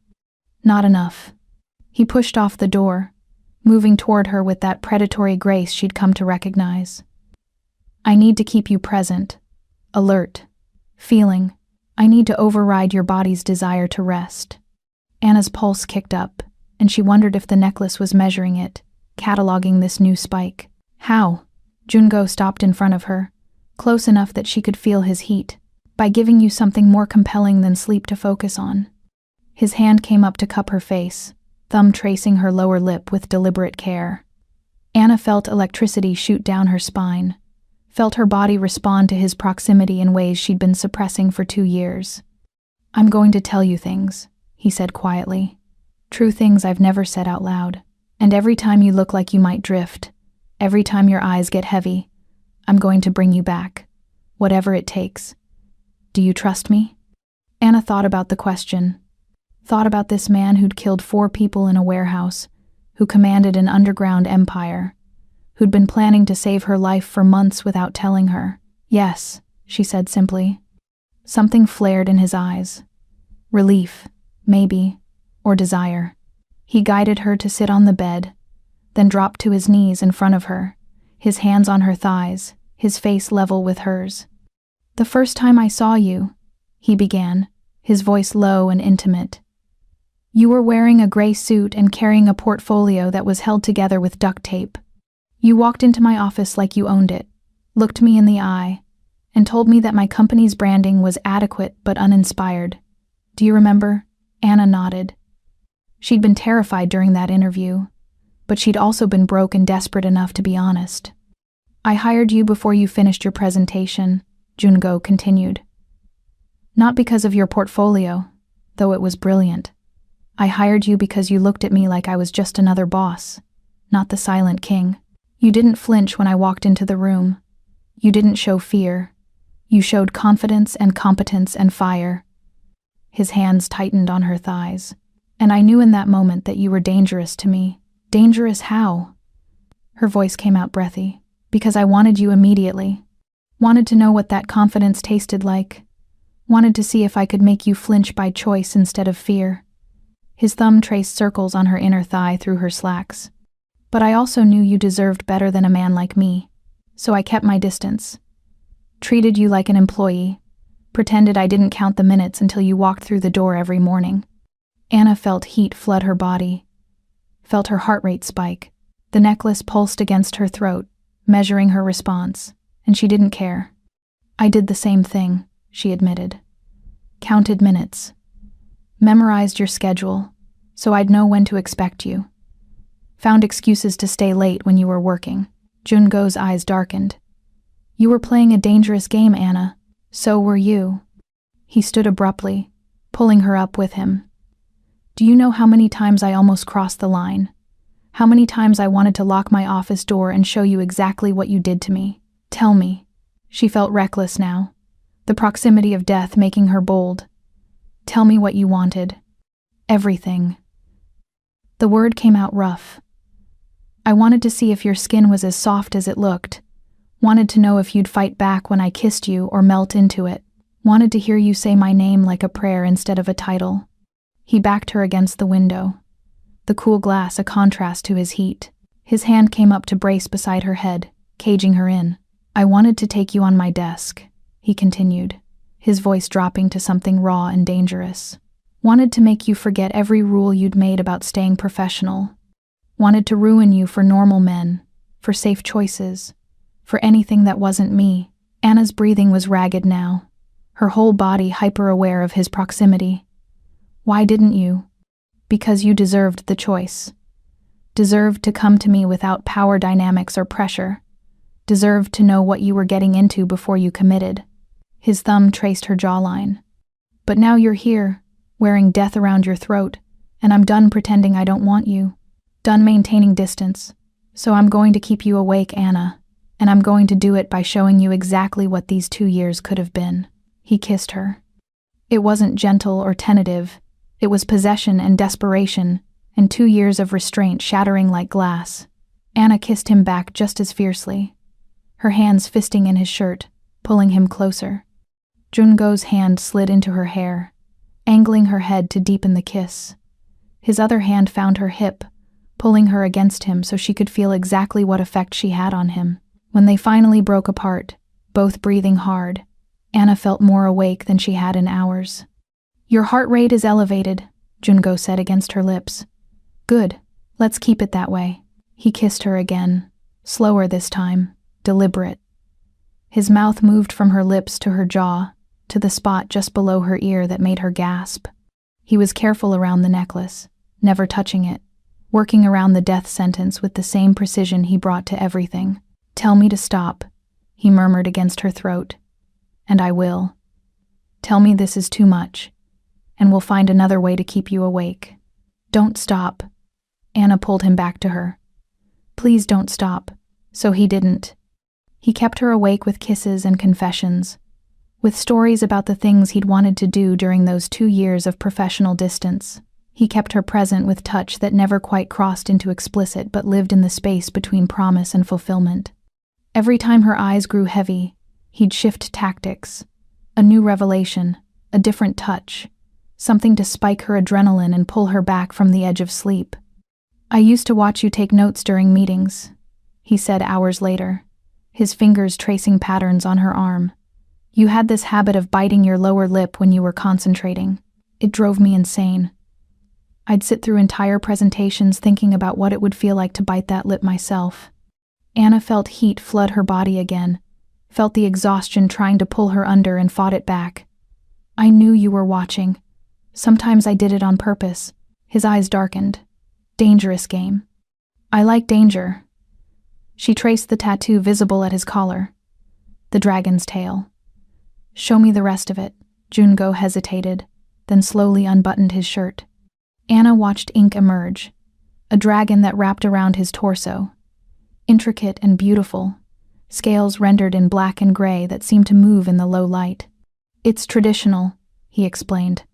Not enough. He pushed off the door, moving toward her with that predatory grace she'd come to recognize. I need to keep you present, alert, feeling. I need to override your body's desire to rest. Anna's pulse kicked up, and she wondered if the necklace was measuring it, cataloging this new spike. How? Jungo stopped in front of her, close enough that she could feel his heat. By giving you something more compelling than sleep to focus on. His hand came up to cup her face, thumb tracing her lower lip with deliberate care. Anna felt electricity shoot down her spine, felt her body respond to his proximity in ways she'd been suppressing for 2 years. I'm going to tell you things, he said quietly. True things I've never said out loud. And every time you look like you might drift, every time your eyes get heavy, I'm going to bring you back. Whatever it takes. Do you trust me? Anna thought about the question. Thought about this man who'd killed 4 people in a warehouse, who commanded an underground empire, who'd been planning to save her life for months without telling her. Yes, she said simply. Something flared in his eyes. Relief, maybe, or desire. He guided her to sit on the bed, then dropped to his knees in front of her, his hands on her thighs, his face level with hers. The first time I saw you, he began, his voice low and intimate. You were wearing a gray suit and carrying a portfolio that was held together with duct tape. You walked into my office like you owned it, looked me in the eye, and told me that my company's branding was adequate but uninspired. Do you remember? Anna nodded. She'd been terrified during that interview, but she'd also been broke and desperate enough to be honest. I hired you before you finished your presentation, Jungo continued. Not because of your portfolio, though it was brilliant. I hired you because you looked at me like I was just another boss, not the silent king. You didn't flinch when I walked into the room. You didn't show fear. You showed confidence and competence and fire. His hands tightened on her thighs. And I knew in that moment that you were dangerous to me. Dangerous how? Her voice came out breathy. Because I wanted you immediately. Wanted to know what that confidence tasted like. Wanted to see if I could make you flinch by choice instead of fear. His thumb traced circles on her inner thigh through her slacks. But I also knew you deserved better than a man like me. So I kept my distance. Treated you like an employee. Pretended I didn't count the minutes until you walked through the door every morning. Anna felt heat flood her body. Felt her heart rate spike. The necklace pulsed against her throat, measuring her response, and she didn't care. I did the same thing, she admitted. Counted minutes. Memorized your schedule, so I'd know when to expect you. Found excuses to stay late when you were working. Jungo's eyes darkened. You were playing a dangerous game, Anna. So were you. He stood abruptly, pulling her up with him. Do you know how many times I almost crossed the line? How many times I wanted to lock my office door and show you exactly what you did to me? Tell me. She felt reckless now, the proximity of death making her bold. Tell me what you wanted. Everything. The word came out rough. I wanted to see if your skin was as soft as it looked. Wanted to know if you'd fight back when I kissed you or melt into it. Wanted to hear you say my name like a prayer instead of a title. He backed her against the window, the cool glass a contrast to his heat. His hand came up to brace beside her head, caging her in. I wanted to take you on my desk, he continued, his voice dropping to something raw and dangerous. Wanted to make you forget every rule you'd made about staying professional. Wanted to ruin you for normal men, for safe choices, for anything that wasn't me. Anna's breathing was ragged now, her whole body hyper-aware of his proximity. Why didn't you? Because you deserved the choice. Deserved to come to me without power dynamics or pressure. Deserved to know what you were getting into before you committed. His thumb traced her jawline. But now you're here, wearing death around your throat, and I'm done pretending I don't want you. Done maintaining distance. So I'm going to keep you awake, Anna, and I'm going to do it by showing you exactly what these 2 years could have been. He kissed her. It wasn't gentle or tentative. It was possession and desperation, and 2 years of restraint shattering like glass. Anna kissed him back just as fiercely, her hands fisting in his shirt, pulling him closer. Jungo's hand slid into her hair, angling her head to deepen the kiss. His other hand found her hip, pulling her against him so she could feel exactly what effect she had on him. When they finally broke apart, both breathing hard, Anna felt more awake than she had in hours. Your heart rate is elevated, Jungo said against her lips. Good, let's keep it that way. He kissed her again, slower this time, deliberate. His mouth moved from her lips to her jaw, to the spot just below her ear that made her gasp. He was careful around the necklace, never touching it, working around the death sentence with the same precision he brought to everything. Tell me to stop, he murmured against her throat. And I will. Tell me this is too much, and we'll find another way to keep you awake. Don't stop. Anna pulled him back to her. Please don't stop. So he didn't. He kept her awake with kisses and confessions, with stories about the things he'd wanted to do during those 2 years of professional distance. He kept her present with touch that never quite crossed into explicit but lived in the space between promise and fulfillment. Every time her eyes grew heavy, he'd shift tactics. A new revelation, a different touch, something to spike her adrenaline and pull her back from the edge of sleep. I used to watch you take notes during meetings, he said hours later, his fingers tracing patterns on her arm. You had this habit of biting your lower lip when you were concentrating. It drove me insane. I'd sit through entire presentations thinking about what it would feel like to bite that lip myself. Anna felt heat flood her body again, felt the exhaustion trying to pull her under and fought it back. I knew you were watching. Sometimes I did it on purpose. His eyes darkened. Dangerous game. I like danger. She traced the tattoo visible at his collar. The dragon's tail. Show me the rest of it. Jungo hesitated, then slowly unbuttoned his shirt. Anna watched ink emerge, a dragon that wrapped around his torso. Intricate and beautiful, scales rendered in black and gray that seemed to move in the low light. "It's traditional," he explained.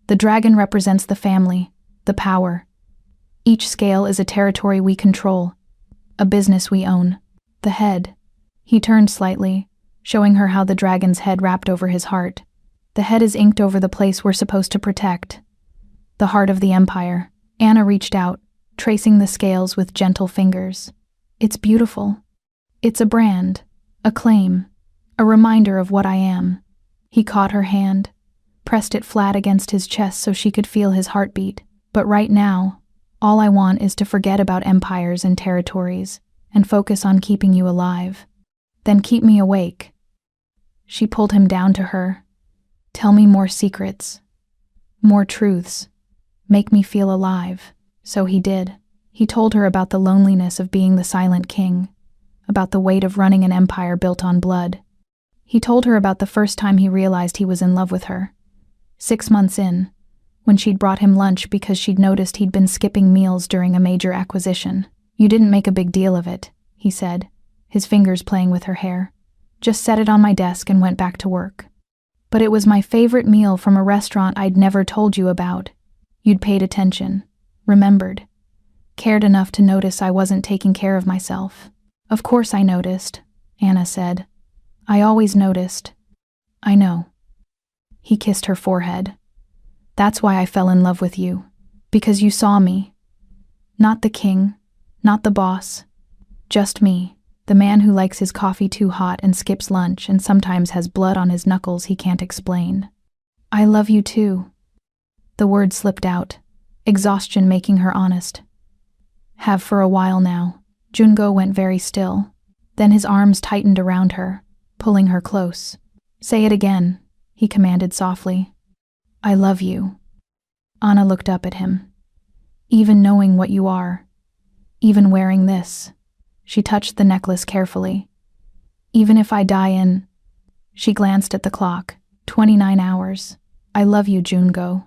"The dragon represents the family, the power. Each scale is a territory we control, a business we own. The head." He turned slightly, showing her how the dragon's head wrapped over his heart. "The head is inked over the place we're supposed to protect. The heart of the empire." Anna reached out, tracing the scales with gentle fingers. "It's beautiful. It's a brand, a claim, a reminder of what I am." He caught her hand, pressed it flat against his chest so she could feel his heartbeat. "But right now, all I want is to forget about empires and territories and focus on keeping you alive. Then keep me awake." She pulled him down to her. "Tell me more secrets, more truths. Make me feel alive." So he did. He told her about the loneliness of being the silent king, about the weight of running an empire built on blood. He told her about the first time he realized he was in love with her. 6 months in, when she'd brought him lunch because she'd noticed he'd been skipping meals during a major acquisition. "You didn't make a big deal of it," he said, his fingers playing with her hair. "Just set it on my desk and went back to work. But it was my favorite meal from a restaurant I'd never told you about. You'd paid attention, remembered, cared enough to notice I wasn't taking care of myself." "Of course I noticed," Anna said. "I always noticed. I know." He kissed her forehead. "That's why I fell in love with you. Because you saw me. Not the king, not the boss. Just me, the man who likes his coffee too hot and skips lunch and sometimes has blood on his knuckles he can't explain." "I love you too." The word slipped out, exhaustion making her honest. "Have for a while now." Jungo went very still. Then his arms tightened around her, pulling her close. "Say it again," he commanded softly. "I love you." Anna looked up at him. "Even knowing what you are, even wearing this." She touched the necklace carefully. "Even if I die in..." She glanced at the clock. 29 hours. "I love you, Jungo."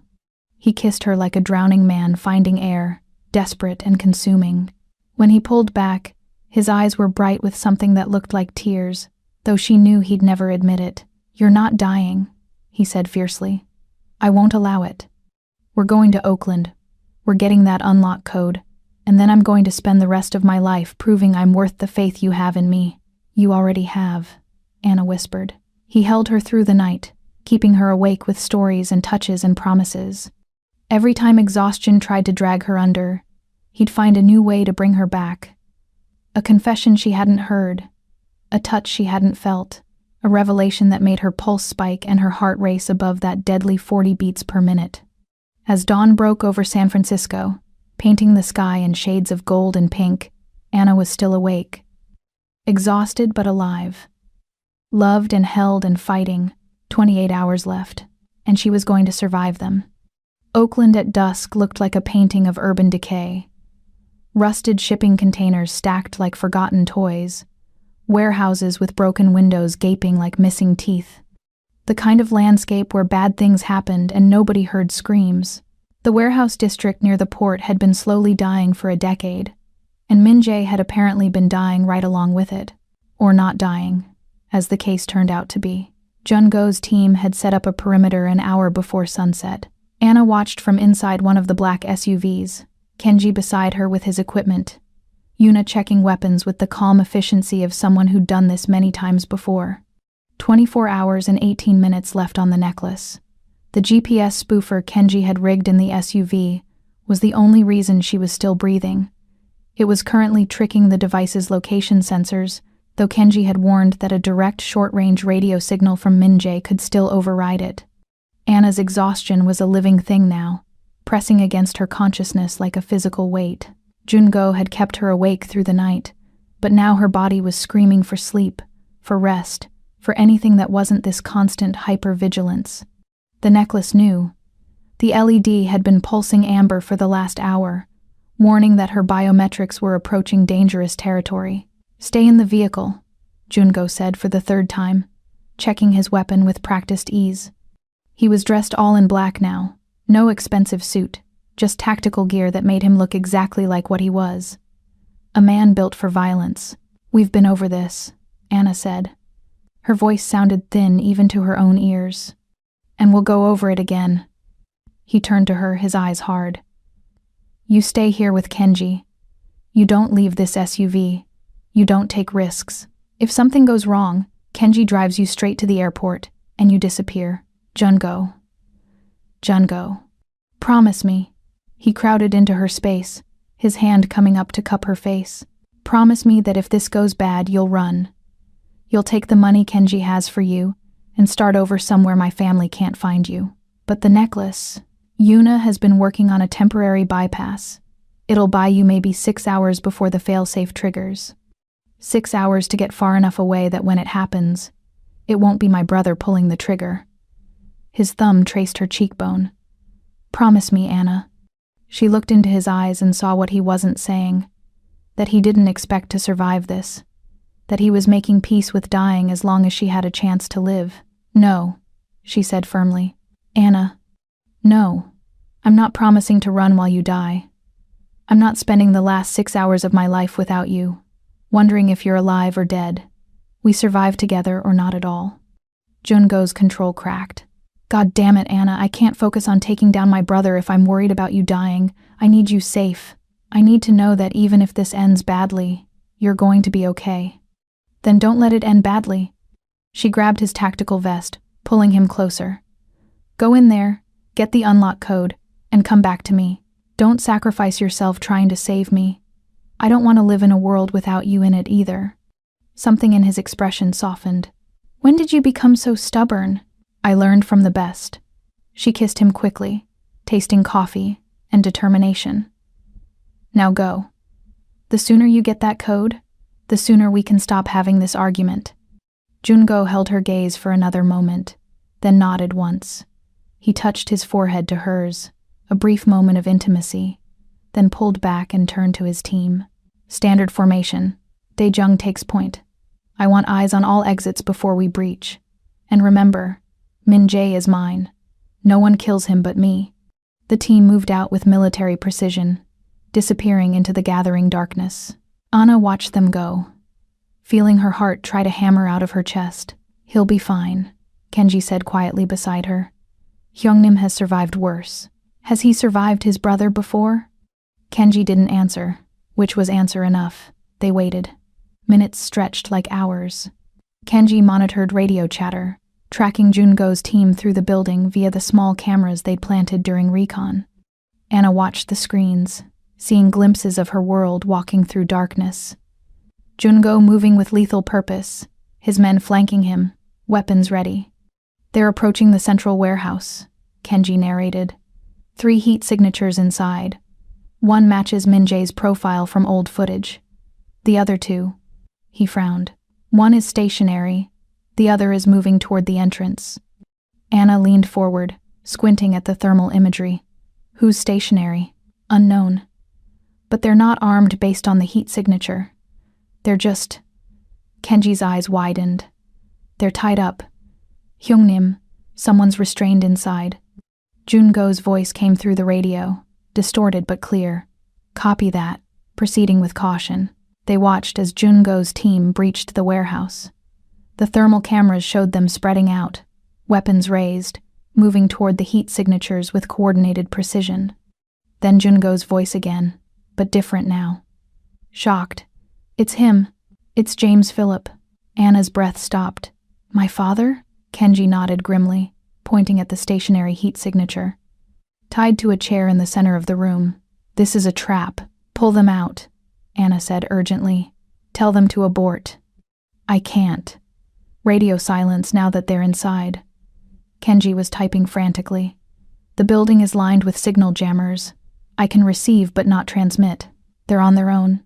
He kissed her like a drowning man finding air, desperate and consuming. When he pulled back, his eyes were bright with something that looked like tears, though she knew he'd never admit it. "You're not dying," he said fiercely. "I won't allow it. We're going to Oakland. We're getting that unlock code, and then I'm going to spend the rest of my life proving I'm worth the faith you have in me." "You already have," Anna whispered. He held her through the night, keeping her awake with stories and touches and promises. Every time exhaustion tried to drag her under, he'd find a new way to bring her back. A confession she hadn't heard, a touch she hadn't felt, a revelation that made her pulse spike and her heart race above that deadly 40 beats per minute. As dawn broke over San Francisco, painting the sky in shades of gold and pink, Anna was still awake. Exhausted but alive. Loved and held and fighting, 28 hours left, and she was going to survive them. Oakland at dusk looked like a painting of urban decay. Rusted shipping containers stacked like forgotten toys. Warehouses with broken windows gaping like missing teeth. The kind of landscape where bad things happened and nobody heard screams. The warehouse district near the port had been slowly dying for a decade, and Minjae had apparently been dying right along with it. Or not dying, as the case turned out to be. Jungo's team had set up a perimeter an hour before sunset. Anna watched from inside one of the black SUVs, Kenji beside her with his equipment, Yuna checking weapons with the calm efficiency of someone who'd done this many times before. 24 hours and 18 minutes left on the necklace. The GPS spoofer Kenji had rigged in the SUV was the only reason she was still breathing. It was currently tricking the device's location sensors, though Kenji had warned that a direct short-range radio signal from Minjae could still override it. Anna's exhaustion was a living thing now, pressing against her consciousness like a physical weight. Jungo had kept her awake through the night, but now her body was screaming for sleep, for rest, for anything that wasn't this constant hypervigilance. The necklace knew. The LED had been pulsing amber for the last hour, warning that her biometrics were approaching dangerous territory. "Stay in the vehicle," Jungo said for the third time, checking his weapon with practiced ease. He was dressed all in black now, no expensive suit, just tactical gear that made him look exactly like what he was. A man built for violence. "We've been over this," Anna said. Her voice sounded thin even to her own ears. And we'll go over it again. He turned to her, his eyes hard. You stay here with Kenji. You don't leave this SUV. You don't take risks. If something goes wrong, Kenji drives you straight to the airport, and you disappear. Jungo. Promise me. He crowded into her space, his hand coming up to cup her face. Promise me that if this goes bad, you'll run. You'll take the money Kenji has for you and start over somewhere my family can't find you. But the necklace, Yuna has been working on a temporary bypass. It'll buy you maybe 6 hours before the failsafe triggers. 6 hours to get far enough away that when it happens, it won't be my brother pulling the trigger. His thumb traced her cheekbone. Promise me, Anna. She looked into his eyes and saw what he wasn't saying. That he didn't expect to survive this. That he was making peace with dying as long as she had a chance to live. No, she said firmly. Anna, no. I'm not promising to run while you die. I'm not spending the last 6 hours of my life without you, wondering if you're alive or dead. We survive together or not at all. Jungo's control cracked. God damn it, Anna, I can't focus on taking down my brother if I'm worried about you dying. I need you safe. I need to know that even if this ends badly, you're going to be okay. Then don't let it end badly. She grabbed his tactical vest, pulling him closer. Go in there, get the unlock code, and come back to me. Don't sacrifice yourself trying to save me. I don't want to live in a world without you in it either. Something in his expression softened. When did you become so stubborn? I learned from the best. She kissed him quickly, tasting coffee and determination. Now go. The sooner you get that code, the sooner we can stop having this argument. Jungo held her gaze for another moment, then nodded once. He touched his forehead to hers, a brief moment of intimacy, then pulled back and turned to his team. Standard formation. Daejung takes point. I want eyes on all exits before we breach. And remember, Min Jae is mine. No one kills him but me. The team moved out with military precision, disappearing into the gathering darkness. Anna watched them go, feeling her heart try to hammer out of her chest. He'll be fine, Kenji said quietly beside her. Hyungnim has survived worse. Has he survived his brother before? Kenji didn't answer, which was answer enough. They waited. Minutes stretched like hours. Kenji monitored radio chatter, tracking Jungo's team through the building via the small cameras they'd planted during recon. Anna watched the screens, seeing glimpses of her world walking through darkness. Jungo moving with lethal purpose, his men flanking him, weapons ready. They're approaching the central warehouse, Kenji narrated. 3 heat signatures inside. One matches Min Jae's profile from old footage. The other 2, he frowned. One is stationary, the other is moving toward the entrance. Anna leaned forward, squinting at the thermal imagery. Who's stationary? Unknown. But they're not armed based on the heat signature. They're just... Kenji's eyes widened. They're tied up. Hyungnim, someone's restrained inside. Jungo's voice came through the radio, distorted but clear. Copy that, proceeding with caution. They watched as Jungo's team breached the warehouse. The thermal cameras showed them spreading out, weapons raised, moving toward the heat signatures with coordinated precision. Then Jungo's voice again, but different now. Shocked. It's him. It's James Phillip. Anna's breath stopped. My father? Kenji nodded grimly, pointing at the stationary heat signature. Tied to a chair in the center of the room. This is a trap. Pull them out, Anna said urgently. Tell them to abort. I can't. Radio silence now that they're inside. Kenji was typing frantically. The building is lined with signal jammers. I can receive but not transmit. They're on their own.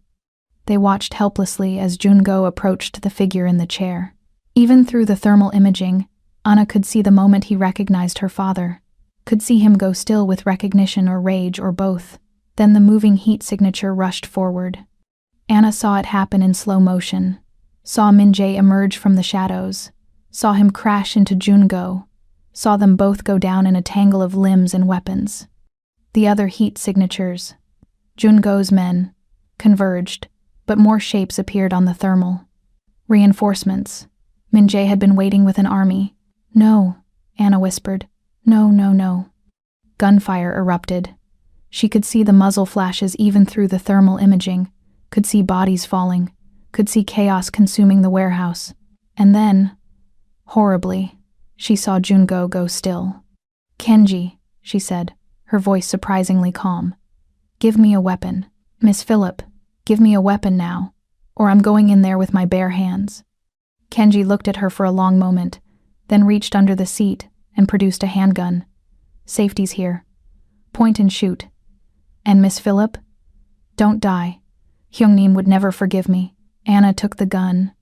They watched helplessly as Jungo approached the figure in the chair. Even through the thermal imaging, Anna could see the moment he recognized her father. Could see him go still with recognition or rage or both. Then the moving heat signature rushed forward. Anna saw it happen in slow motion. Saw Min Jae emerge from the shadows. Saw him crash into Jungo. Saw them both go down in a tangle of limbs and weapons. The other heat signatures, Jungo's men, converged, but more shapes appeared on the thermal. Reinforcements. Min-jae had been waiting with an army. No, Anna whispered. No, no, no. Gunfire erupted. She could see the muzzle flashes even through the thermal imaging, could see bodies falling, could see chaos consuming the warehouse. And then, horribly, she saw Jungo go still. Kenji, she said, her voice surprisingly calm. Give me a weapon. Miss Phillip, give me a weapon now, or I'm going in there with my bare hands. Kenji looked at her for a long moment, then reached under the seat and produced a handgun. Safety's here. Point and shoot. And Miss Phillip? Don't die. Hyungnim would never forgive me. Anna took the gun,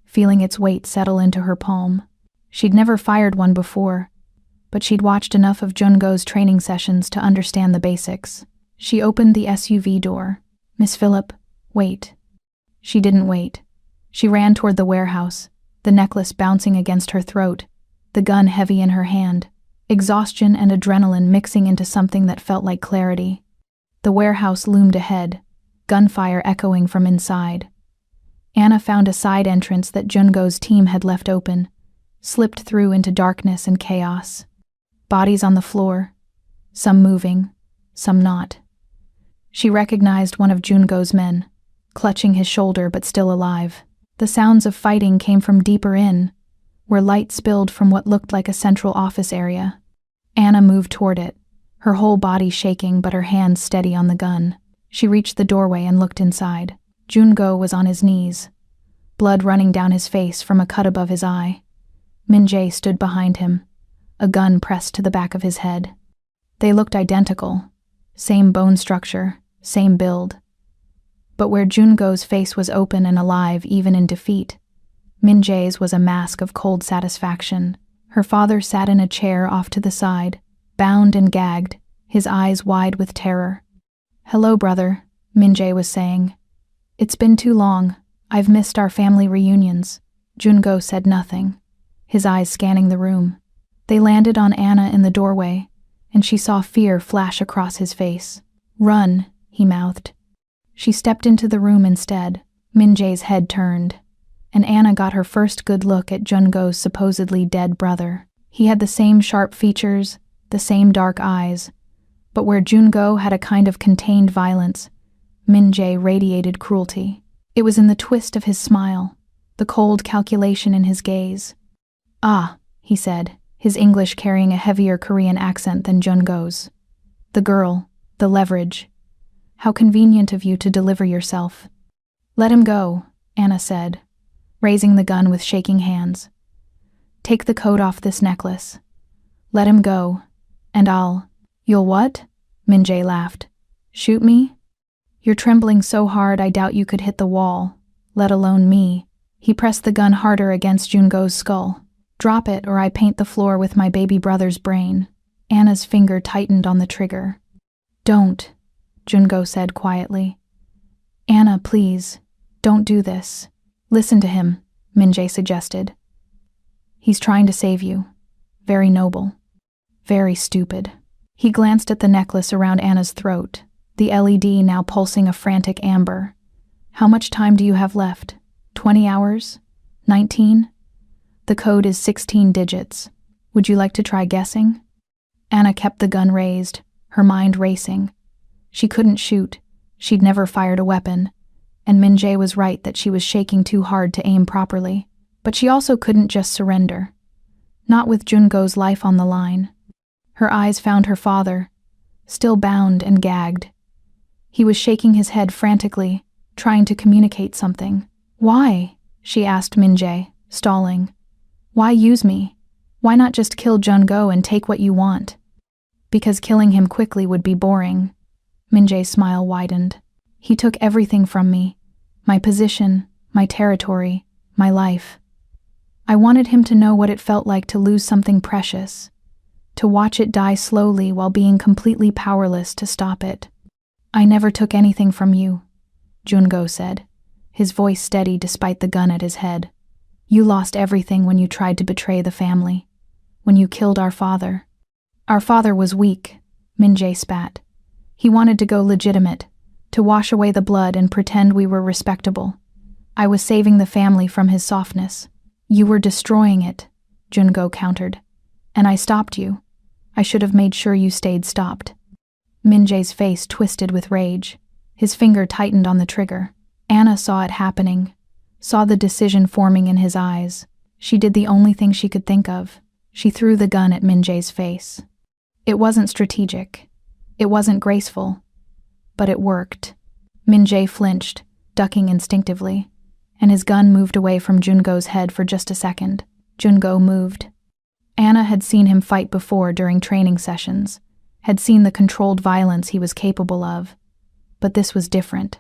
feeling its weight settle into her palm. She'd never fired one before, but she'd watched enough of Jungo's training sessions to understand the basics. She opened the SUV door. Miss Phillip, wait. She didn't wait. She ran toward the warehouse, the necklace bouncing against her throat, the gun heavy in her hand, exhaustion and adrenaline mixing into something that felt like clarity. The warehouse loomed ahead, gunfire echoing from inside. Anna found a side entrance that Jungo's team had left open, slipped through into darkness and chaos. Bodies on the floor, some moving, some not. She recognized one of Jungo's men, clutching his shoulder but still alive. The sounds of fighting came from deeper in, where light spilled from what looked like a central office area. Anna moved toward it, her whole body shaking but her hands steady on the gun. She reached the doorway and looked inside. Jungo was on his knees, blood running down his face from a cut above his eye. Min-jae stood behind him, a gun pressed to the back of his head. They looked identical, same bone structure, same build. But where Jungo's face was open and alive even in defeat, Min-jae's was a mask of cold satisfaction. Her father sat in a chair off to the side, bound and gagged, his eyes wide with terror. "Hello, brother," Min-jae was saying. "It's been too long. I've missed our family reunions." Jungo said nothing, his eyes scanning the room. They landed on Anna in the doorway, and she saw fear flash across his face. "Run," he mouthed. She stepped into the room instead. Min-jae's head turned, and Anna got her first good look at Jungo's supposedly dead brother. He had the same sharp features, the same dark eyes, but where Jungo had a kind of contained violence, Min-jae radiated cruelty. It was in the twist of his smile, the cold calculation in his gaze. "Ah," he said, his English carrying a heavier Korean accent than Jungo's. "The girl, the leverage. How convenient of you to deliver yourself." "Let him go," Anna said, raising the gun with shaking hands. "Take the coat off this necklace. Let him go, and You'll what?" Min-jae laughed. "Shoot me? You're trembling so hard I doubt you could hit the wall, let alone me." He pressed the gun harder against Jungo's skull. "Drop it or I paint the floor with my baby brother's brain." Anna's finger tightened on the trigger. "Don't," Jungo said quietly. "Anna, please, don't do this." "Listen to him," Min-jae suggested. "He's trying to save you. Very noble. Very stupid." He glanced at the necklace around Anna's throat, the LED now pulsing a frantic amber. "How much time do you have left? 20 hours? 19? The code is 16 digits. Would you like to try guessing?" Anna kept the gun raised, her mind racing. She couldn't shoot. She'd never fired a weapon, and Min-jae was right that she was shaking too hard to aim properly. But she also couldn't just surrender. Not with Jungo's life on the line. Her eyes found her father, still bound and gagged. He was shaking his head frantically, trying to communicate something. "Why?" she asked Min-jae, stalling. "Why use me? Why not just kill Jungo and take what you want?" "Because killing him quickly would be boring." Min-jae's smile widened. "He took everything from me. My position, my territory, my life. I wanted him to know what it felt like to lose something precious, to watch it die slowly while being completely powerless to stop it." "I never took anything from you," Jungo said, his voice steady despite the gun at his head. "You lost everything when you tried to betray the family, when you killed our father." "Our father was weak," Min-jae spat. "He wanted to go legitimate, to wash away the blood and pretend we were respectable. I was saving the family from his softness. You were destroying it, Jungo countered. And I stopped you. I should have made sure you stayed stopped. Min-jae's face twisted with rage. His finger tightened on the trigger. Anna saw it happening, saw the decision forming in his eyes. She did the only thing she could think of. She threw the gun at Min-jae's face. It wasn't strategic. It wasn't graceful. But it worked. Min-jae flinched, ducking instinctively, and his gun moved away from Jungo's head for just a second. Jungo moved. Anna had seen him fight before during training sessions, had seen the controlled violence he was capable of. But this was different.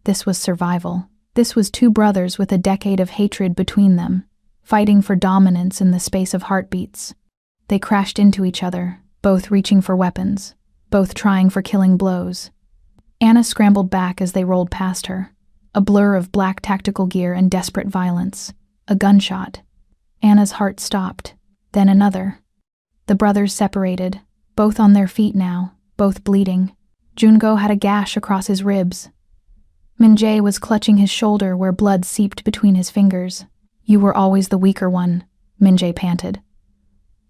This was survival. This was two brothers with a decade of hatred between them, fighting for dominance in the space of heartbeats. They crashed into each other, both reaching for weapons, both trying for killing blows. Anna scrambled back as they rolled past her, a blur of black tactical gear and desperate violence. A gunshot. Anna's heart stopped, then another. The brothers separated, both on their feet now, both bleeding. Jungo had a gash across his ribs. Min-jae was clutching his shoulder where blood seeped between his fingers. You were always the weaker one, Min-jae panted.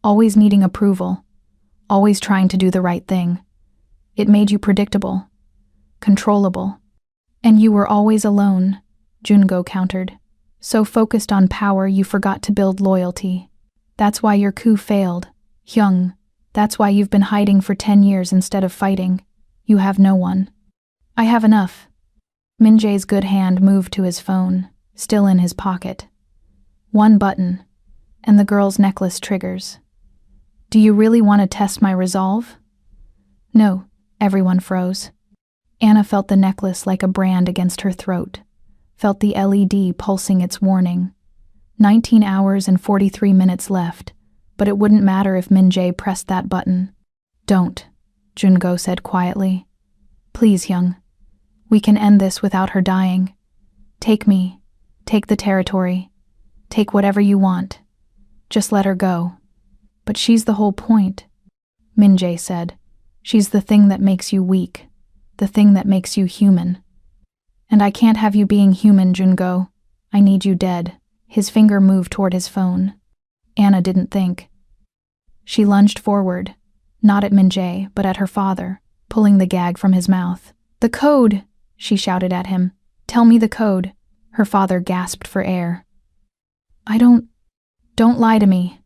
Always needing approval. Always trying to do the right thing. It made you predictable. Controllable. And you were always alone, Jungo countered. So focused on power you forgot to build loyalty. That's why your coup failed, Hyung. That's why you've been hiding for 10 years instead of fighting. You have no one. I have enough. Min-jae's good hand moved to his phone, still in his pocket. One button, and the girl's necklace triggers. Do you really want to test my resolve? No, everyone froze. Anna felt the necklace like a brand against her throat, felt the LED pulsing its warning. 19 hours and 43 minutes left, but it wouldn't matter if Min-jae pressed that button. Don't, Jungo said quietly. Please, Hyung. We can end this without her dying. Take me. Take the territory. Take whatever you want. Just let her go. But she's the whole point, Min-jae said. She's the thing that makes you weak. The thing that makes you human. And I can't have you being human, Jungo. I need you dead. His finger moved toward his phone. Anna didn't think. She lunged forward, not at Min-jae, but at her father, pulling the gag from his mouth. The code, she shouted at him. Tell me the code. Her father gasped for air. Don't lie to me.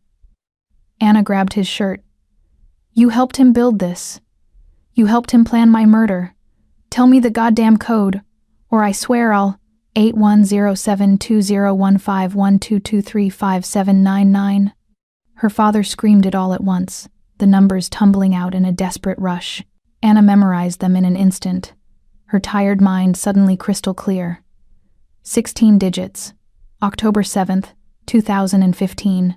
Anna grabbed his shirt. You helped him build this. You helped him plan my murder. Tell me the goddamn code, or I swear I'll 8107201512235799. Her father screamed it all at once, the numbers tumbling out in a desperate rush. Anna memorized them in an instant, her tired mind suddenly crystal clear. 16 digits. October 7th, 2015.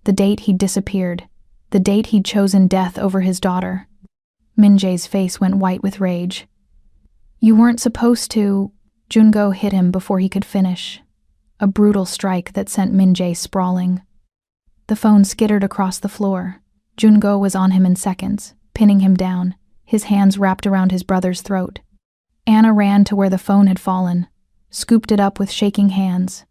The date he'd disappeared. The date he'd chosen death over his daughter. Min-jae's face went white with rage. You weren't supposed to... Jungo hit him before he could finish. A brutal strike that sent Min-jae sprawling. The phone skittered across the floor. Jungo was on him in seconds, pinning him down, his hands wrapped around his brother's throat. Anna ran to where the phone had fallen, scooped it up with shaking hands.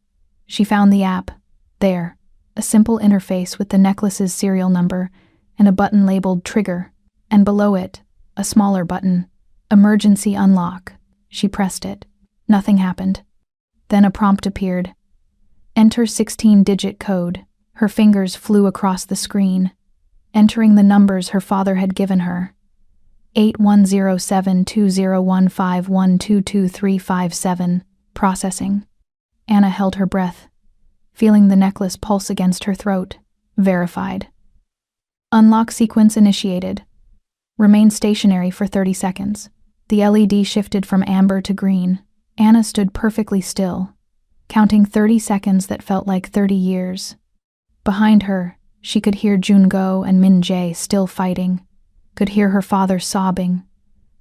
She found the app. There, a simple interface with the necklace's serial number and a button labeled Trigger, and below it, a smaller button, Emergency Unlock. She pressed it. Nothing happened. Then a prompt appeared. Enter 16-digit code. Her fingers flew across the screen, entering the numbers her father had given her. 81072015122357. Processing. Anna held her breath, feeling the necklace pulse against her throat. Verified. Unlock sequence initiated. Remain stationary for 30 seconds. The LED shifted from amber to green. Anna stood perfectly still, counting 30 seconds that felt like 30 years. Behind her, she could hear Jungo and Min-jae still fighting, could hear her father sobbing,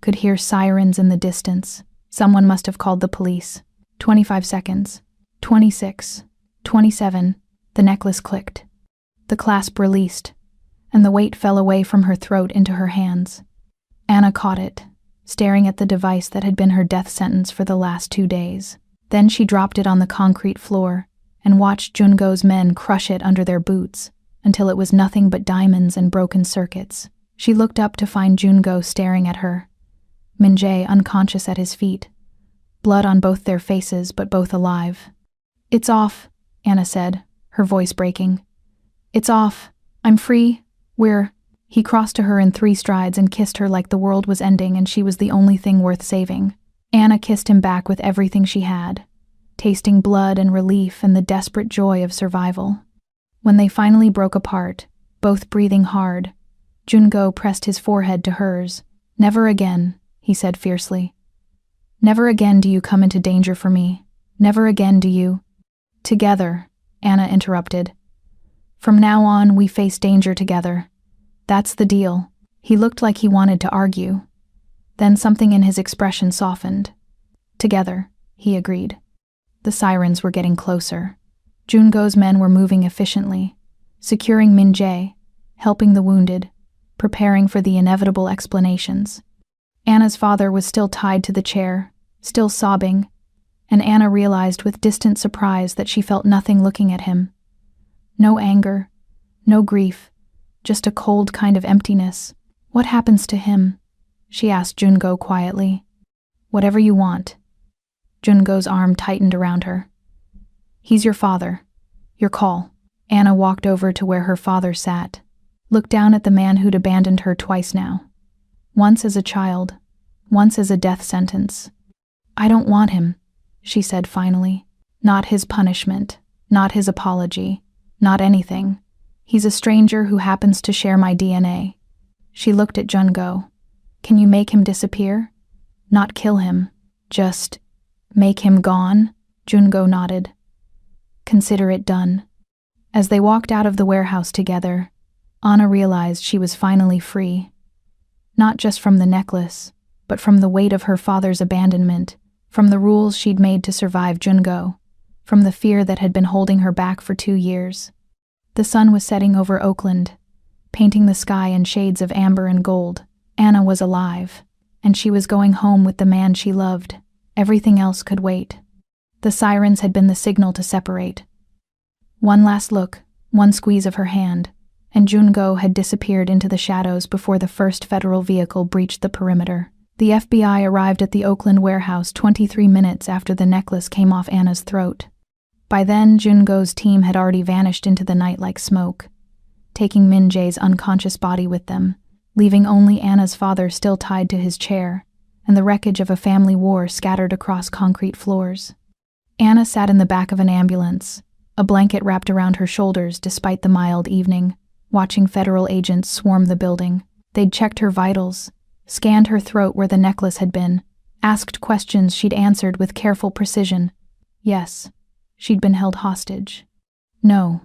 could hear sirens in the distance. Someone must have called the police. 25 seconds. 26. 27. The necklace clicked. The clasp released, and the weight fell away from her throat into her hands. Anna caught it, staring at the device that had been her death sentence for the last 2 days. Then she dropped it on the concrete floor and watched Jungo's men crush it under their boots until it was nothing but diamonds and broken circuits. She looked up to find Jungo staring at her, Min-jae unconscious at his feet, blood on both their faces but both alive. "It's off," Anna said, her voice breaking. "It's off. I'm free. He crossed to her in 3 strides and kissed her like the world was ending and she was the only thing worth saving. Anna kissed him back with everything she had, tasting blood and relief and the desperate joy of survival. When they finally broke apart, both breathing hard, Jungo pressed his forehead to hers. "Never again," he said fiercely. "Never again do you come into danger for me. Never again do you—" "Together," Anna interrupted. "From now on, we face danger together. That's the deal." He looked like he wanted to argue. Then something in his expression softened. "Together," he agreed. The sirens were getting closer. Jungo's men were moving efficiently, securing Min-jae, helping the wounded, preparing for the inevitable explanations. Anna's father was still tied to the chair, still sobbing, and Anna realized with distant surprise that she felt nothing looking at him. No anger, no grief, just a cold kind of emptiness. "What happens to him?" she asked Jungo quietly. "Whatever you want." Jungo's arm tightened around her. "He's your father. Your call." Anna walked over to where her father sat, looked down at the man who'd abandoned her twice now. Once as a child, once as a death sentence. "I don't want him," she said finally. "Not his punishment, not his apology, not anything. He's a stranger who happens to share my DNA." She looked at Jungo. "Can you make him disappear? Not kill him, just make him gone?" Jungo nodded. "Consider it done." As they walked out of the warehouse together, Anna realized she was finally free. Not just from the necklace, but from the weight of her father's abandonment, from the rules she'd made to survive Jungo, from the fear that had been holding her back for 2 years. The sun was setting over Oakland, painting the sky in shades of amber and gold. Anna was alive, and she was going home with the man she loved. Everything else could wait. The sirens had been the signal to separate. One last look, one squeeze of her hand, and Jungo had disappeared into the shadows before the first federal vehicle breached the perimeter. The FBI arrived at the Oakland warehouse 23 minutes after the necklace came off Anna's throat. By then, Jungo's team had already vanished into the night like smoke, taking Min-jae's unconscious body with them, leaving only Anna's father still tied to his chair, and the wreckage of a family war scattered across concrete floors. Anna sat in the back of an ambulance, a blanket wrapped around her shoulders despite the mild evening, watching federal agents swarm the building. They'd checked her vitals, scanned her throat where the necklace had been, asked questions she'd answered with careful precision. Yes, she'd been held hostage. No,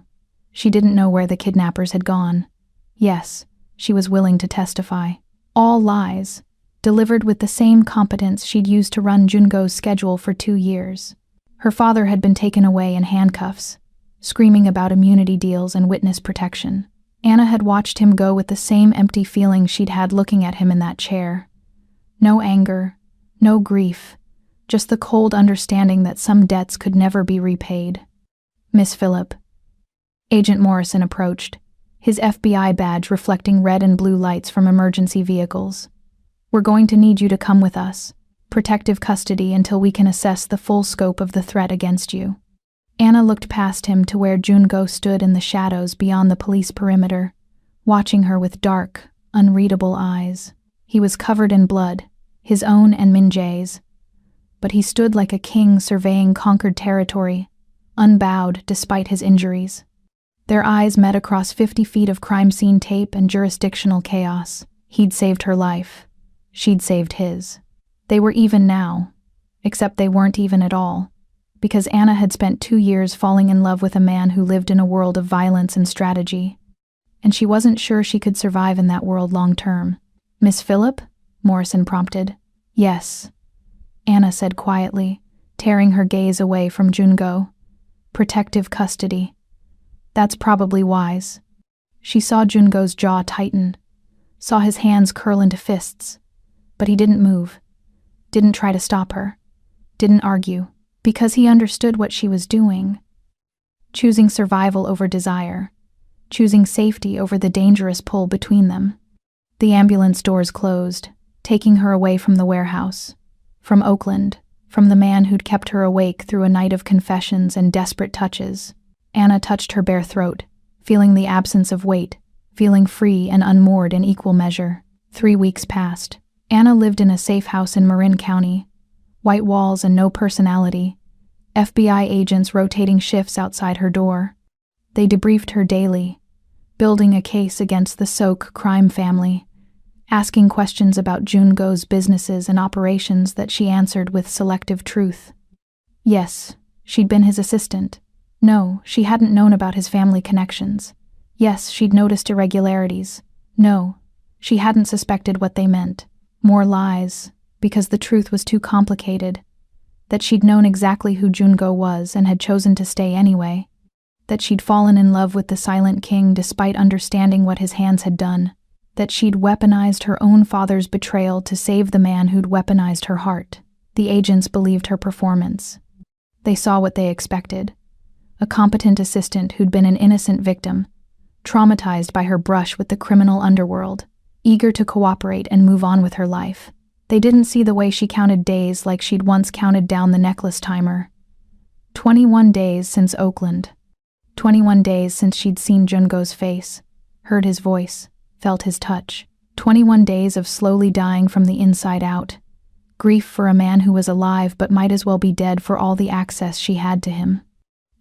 she didn't know where the kidnappers had gone. Yes, she was willing to testify. All lies, delivered with the same competence she'd used to run Jungo's schedule for 2 years. Her father had been taken away in handcuffs, screaming about immunity deals and witness protection. Anna had watched him go with the same empty feeling she'd had looking at him in that chair. No anger, no grief, just the cold understanding that some debts could never be repaid. "Miss Phillip." Agent Morrison approached, his FBI badge reflecting red and blue lights from emergency vehicles. "We're going to need you to come with us. Protective custody until we can assess the full scope of the threat against you." Anna looked past him to where Jungo stood in the shadows beyond the police perimeter, watching her with dark, unreadable eyes. He was covered in blood, his own and Min-jae's, but he stood like a king surveying conquered territory, unbowed despite his injuries. Their eyes met across 50 feet of crime scene tape and jurisdictional chaos. He'd saved her life. She'd saved his. They were even now, except they weren't even at all, because Anna had spent 2 years falling in love with a man who lived in a world of violence and strategy, and she wasn't sure she could survive in that world long term. "Miss Phillip?" Morrison prompted. "Yes," Anna said quietly, tearing her gaze away from Jungo. "Protective custody. That's probably wise." She saw Jungo's jaw tighten, saw his hands curl into fists, but he didn't move, didn't try to stop her, didn't argue. Because he understood what she was doing. Choosing survival over desire. Choosing safety over the dangerous pull between them. The ambulance doors closed, taking her away from the warehouse. From Oakland, from the man who'd kept her awake through a night of confessions and desperate touches. Anna touched her bare throat, feeling the absence of weight, feeling free and unmoored in equal measure. 3 weeks passed. Anna lived in a safe house in Marin County. White walls and no personality. FBI agents rotating shifts outside her door. They debriefed her daily, building a case against the Sok crime family, asking questions about Jungo's businesses and operations that she answered with selective truth. Yes, she'd been his assistant. No, she hadn't known about his family connections. Yes, she'd noticed irregularities. No, she hadn't suspected what they meant. More lies, because the truth was too complicated. That she'd known exactly who Jungo was and had chosen to stay anyway. That she'd fallen in love with the Silent King despite understanding what his hands had done. That she'd weaponized her own father's betrayal to save the man who'd weaponized her heart. The agents believed her performance. They saw what they expected. A competent assistant who'd been an innocent victim, traumatized by her brush with the criminal underworld, eager to cooperate and move on with her life. They didn't see the way she counted days like she'd once counted down the necklace timer. 21 days since Oakland. 21 days since she'd seen Jungo's face, heard his voice, felt his touch. 21 days of slowly dying from the inside out. Grief for a man who was alive but might as well be dead for all the access she had to him.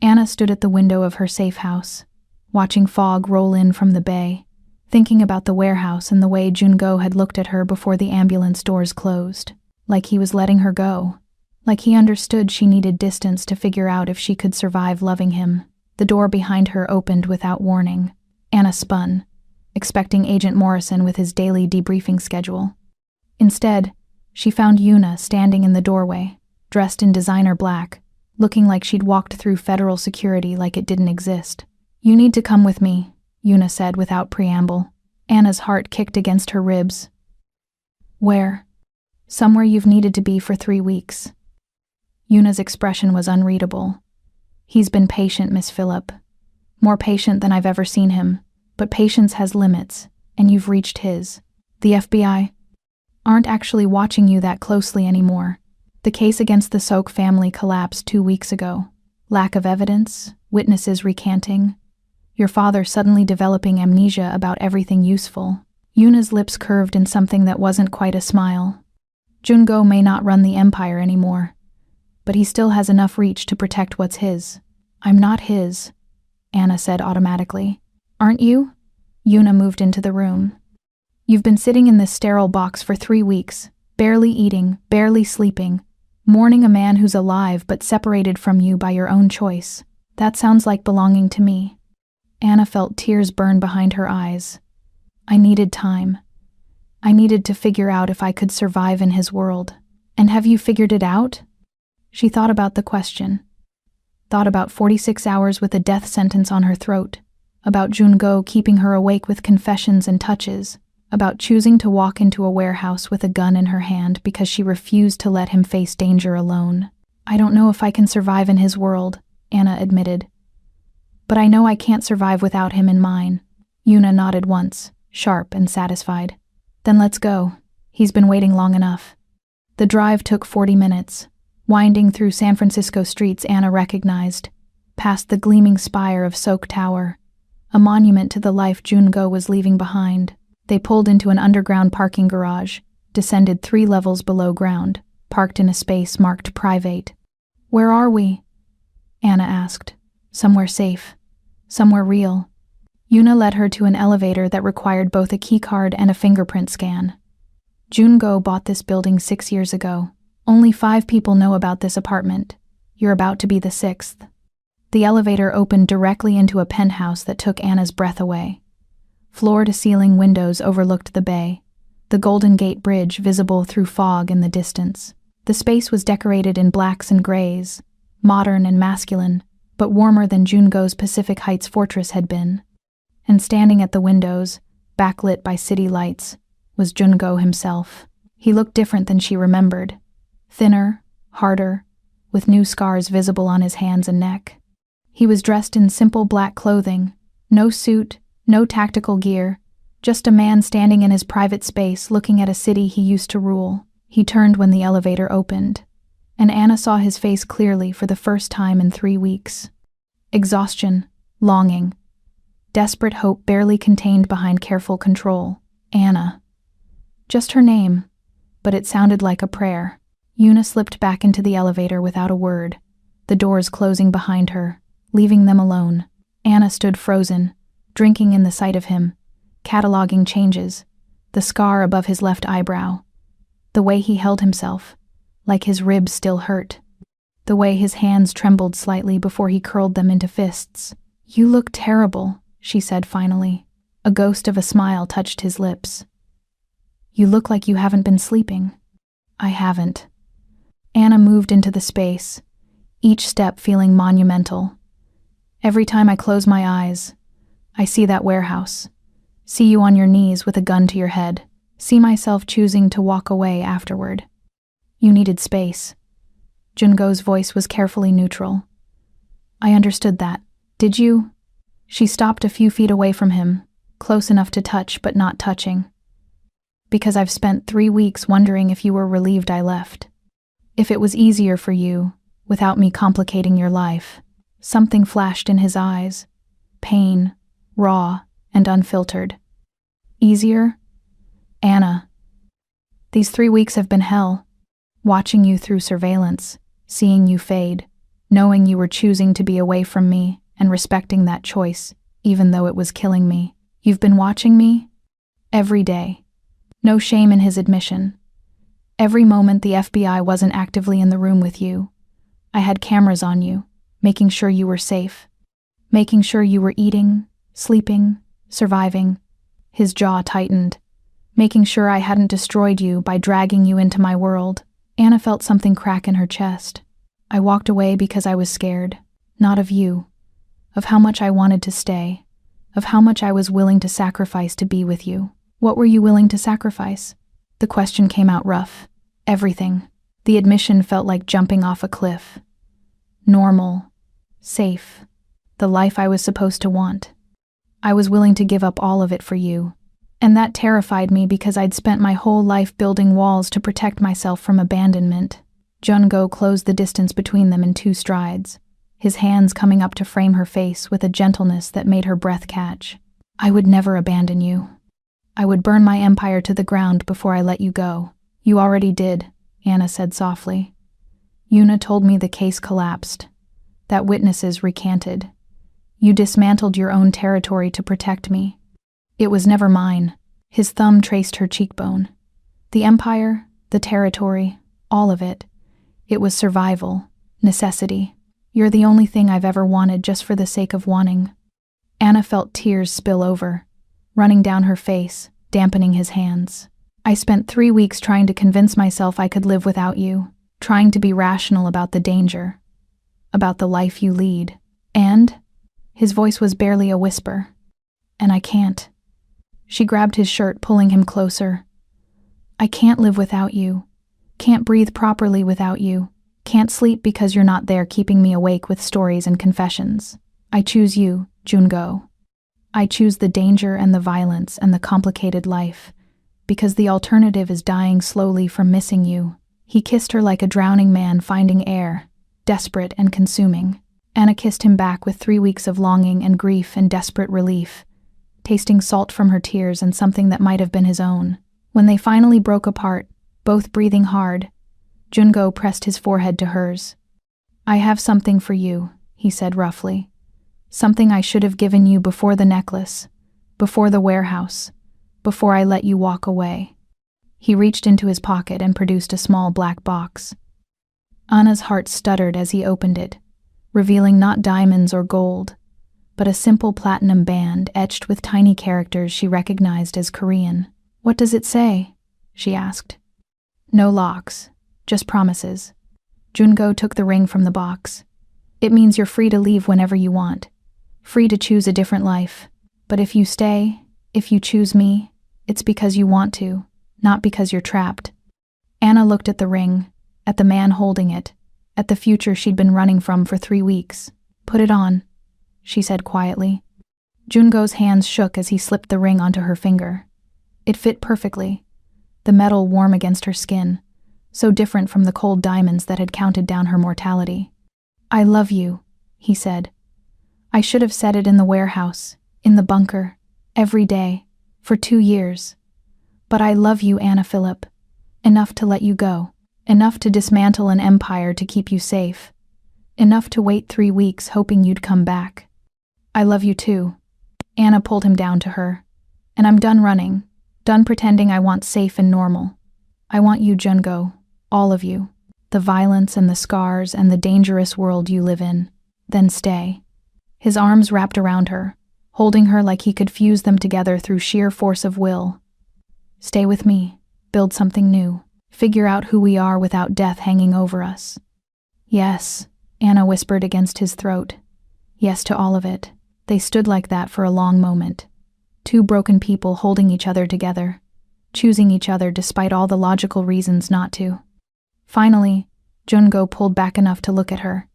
Anna stood at the window of her safe house, watching fog roll in from the bay, thinking about the warehouse and the way Jungo had looked at her before the ambulance doors closed. Like he was letting her go. Like he understood she needed distance to figure out if she could survive loving him. The door behind her opened without warning. Anna spun, expecting Agent Morrison with his daily debriefing schedule. Instead, she found Yuna standing in the doorway, dressed in designer black, looking like she'd walked through federal security like it didn't exist. "You need to come with me," Yuna said without preamble. Anna's heart kicked against her ribs. "Where?" "Somewhere you've needed to be for 3 weeks." Yuna's expression was unreadable. "He's been patient, Miss Phillip. More patient than I've ever seen him. But patience has limits, and you've reached his. The FBI aren't actually watching you that closely anymore. The case against the Sok family collapsed 2 weeks ago. Lack of evidence, witnesses recanting. Your father suddenly developing amnesia about everything useful." Yuna's lips curved in something that wasn't quite a smile. "Jungo may not run the empire anymore, but he still has enough reach to protect what's his." "I'm not his," Anna said automatically. "Aren't you?" Yuna moved into the room. "You've been sitting in this sterile box for 3 weeks, barely eating, barely sleeping, mourning a man who's alive but separated from you by your own choice. That sounds like belonging to me." Anna felt tears burn behind her eyes. "I needed time. I needed to figure out if I could survive in his world. And have you figured it out?" She thought about the question. Thought about 46 hours with a death sentence on her throat. About Jungo keeping her awake with confessions and touches. About choosing to walk into a warehouse with a gun in her hand because she refused to let him face danger alone. "I don't know if I can survive in his world," Anna admitted. "But I know I can't survive without him in mine." Yuna nodded once, sharp and satisfied. "Then let's go. He's been waiting long enough." The drive took 40 minutes, winding through San Francisco streets Anna recognized, past the gleaming spire of Sok Tower, a monument to the life Jungo was leaving behind. They pulled into an underground parking garage, descended 3 levels below ground, parked in a space marked private. "Where are we?" Anna asked. "Somewhere safe. Somewhere real." Yuna led her to an elevator that required both a keycard and a fingerprint scan. "Jungo bought this building 6 years ago. Only 5 people know about this apartment. You're about to be the 6th. The elevator opened directly into a penthouse that took Anna's breath away. Floor-to-ceiling windows overlooked the bay, the Golden Gate Bridge visible through fog in the distance. The space was decorated in blacks and grays, modern and masculine, but warmer than Jungo's Pacific Heights fortress had been. And standing at the windows, backlit by city lights, was Jungo himself. He looked different than she remembered. Thinner, harder, with new scars visible on his hands and neck. He was dressed in simple black clothing, no suit, no tactical gear, just a man standing in his private space looking at a city he used to rule. He turned when the elevator opened, and Anna saw his face clearly for the first time in 3 weeks. Exhaustion, longing, desperate hope barely contained behind careful control. Anna. Just her name, but it sounded like a prayer. Una slipped back into the elevator without a word, the doors closing behind her, leaving them alone. Anna stood frozen, drinking in the sight of him, cataloging changes, the scar above his left eyebrow, the way he held himself, like his ribs still hurt, the way his hands trembled slightly before he curled them into fists. "You look terrible," she said finally. A ghost of a smile touched his lips. "You look like you haven't been sleeping." "I haven't." Anna moved into the space, each step feeling monumental. "Every time I close my eyes, I see that warehouse, see you on your knees with a gun to your head, see myself choosing to walk away afterward." "You needed space." Jungo's voice was carefully neutral. "I understood that. Did you?" She stopped a few feet away from him, close enough to touch but not touching. "Because I've spent 3 weeks wondering if you were relieved I left. If it was easier for you, without me complicating your life." Something flashed in his eyes. Pain, raw and unfiltered. "Easier?" "Anna, these 3 weeks have been hell. Watching you through surveillance, seeing you fade, knowing you were choosing to be away from me and respecting that choice, even though it was killing me. You've been watching me? Every day." No shame in his admission. "Every moment the FBI wasn't actively in the room with you. I had cameras on you, making sure you were safe, making sure you were eating, sleeping, surviving." His jaw tightened. "Making sure I hadn't destroyed you by dragging you into my world." Anna felt something crack in her chest. "I walked away because I was scared, not of you, of how much I wanted to stay, of how much I was willing to sacrifice to be with you." "What were you willing to sacrifice?" The question came out rough. "Everything." The admission felt like jumping off a cliff. "Normal, safe, the life I was supposed to want. I was willing to give up all of it for you. And that terrified me because I'd spent my whole life building walls to protect myself from abandonment." Jungo closed the distance between them in 2 strides, his hands coming up to frame her face with a gentleness that made her breath catch. "I would never abandon you. I would burn my empire to the ground before I let you go." "You already did," Anna said softly. "Una told me the case collapsed, that witnesses recanted. You dismantled your own territory to protect me. It was never mine." His thumb traced her cheekbone. "The empire, the territory, all of it. It was survival, necessity. You're the only thing I've ever wanted just for the sake of wanting." Anna felt tears spill over, running down her face, dampening his hands. "I spent 3 weeks trying to convince myself I could live without you, trying to be rational about the danger, about the life you lead. And," his voice was barely a whisper, "and I can't." She grabbed his shirt, pulling him closer. "I can't live without you. Can't breathe properly without you. Can't sleep because you're not there keeping me awake with stories and confessions. I choose you, Jungo. I choose the danger and the violence and the complicated life, because the alternative is dying slowly from missing you." He kissed her like a drowning man finding air, desperate and consuming. Anna kissed him back with 3 weeks of longing and grief and desperate relief, tasting salt from her tears and something that might have been his own. When they finally broke apart, both breathing hard, Jungo pressed his forehead to hers. "I have something for you," he said roughly. "Something I should have given you before the necklace, before the warehouse, before I let you walk away." He reached into his pocket and produced a small black box. Anna's heart stuttered as he opened it, revealing not diamonds or gold, but a simple platinum band etched with tiny characters she recognized as Korean. "What does it say?" she asked. "No locks, just promises." Jungo took the ring from the box. "It means you're free to leave whenever you want, free to choose a different life. But if you stay, if you choose me, it's because you want to, not because you're trapped." Anna looked at the ring, at the man holding it, at the future she'd been running from for 3 weeks. "Put it on," she said quietly. Jungo's hands shook as he slipped the ring onto her finger. It fit perfectly, the metal warm against her skin, so different from the cold diamonds that had counted down her mortality. "I love you," he said. "I should have said it in the warehouse, in the bunker, every day, for 2 years. But I love you, Anna Phillip, enough to let you go, enough to dismantle an empire to keep you safe, enough to wait 3 weeks hoping you'd come back. I love you too." Anna pulled him down to her. "And I'm done running, done pretending I want safe and normal. I want you, Jungo, all of you, the violence and the scars and the dangerous world you live in. Then stay." His arms wrapped around her, holding her like he could fuse them together through sheer force of will. "Stay with me, build something new, figure out who we are without death hanging over us." "Yes," Anna whispered against his throat. "Yes to all of it." They stood like that for a long moment. 2 broken people holding each other together, choosing each other despite all the logical reasons not to. Finally, Jungo pulled back enough to look at her.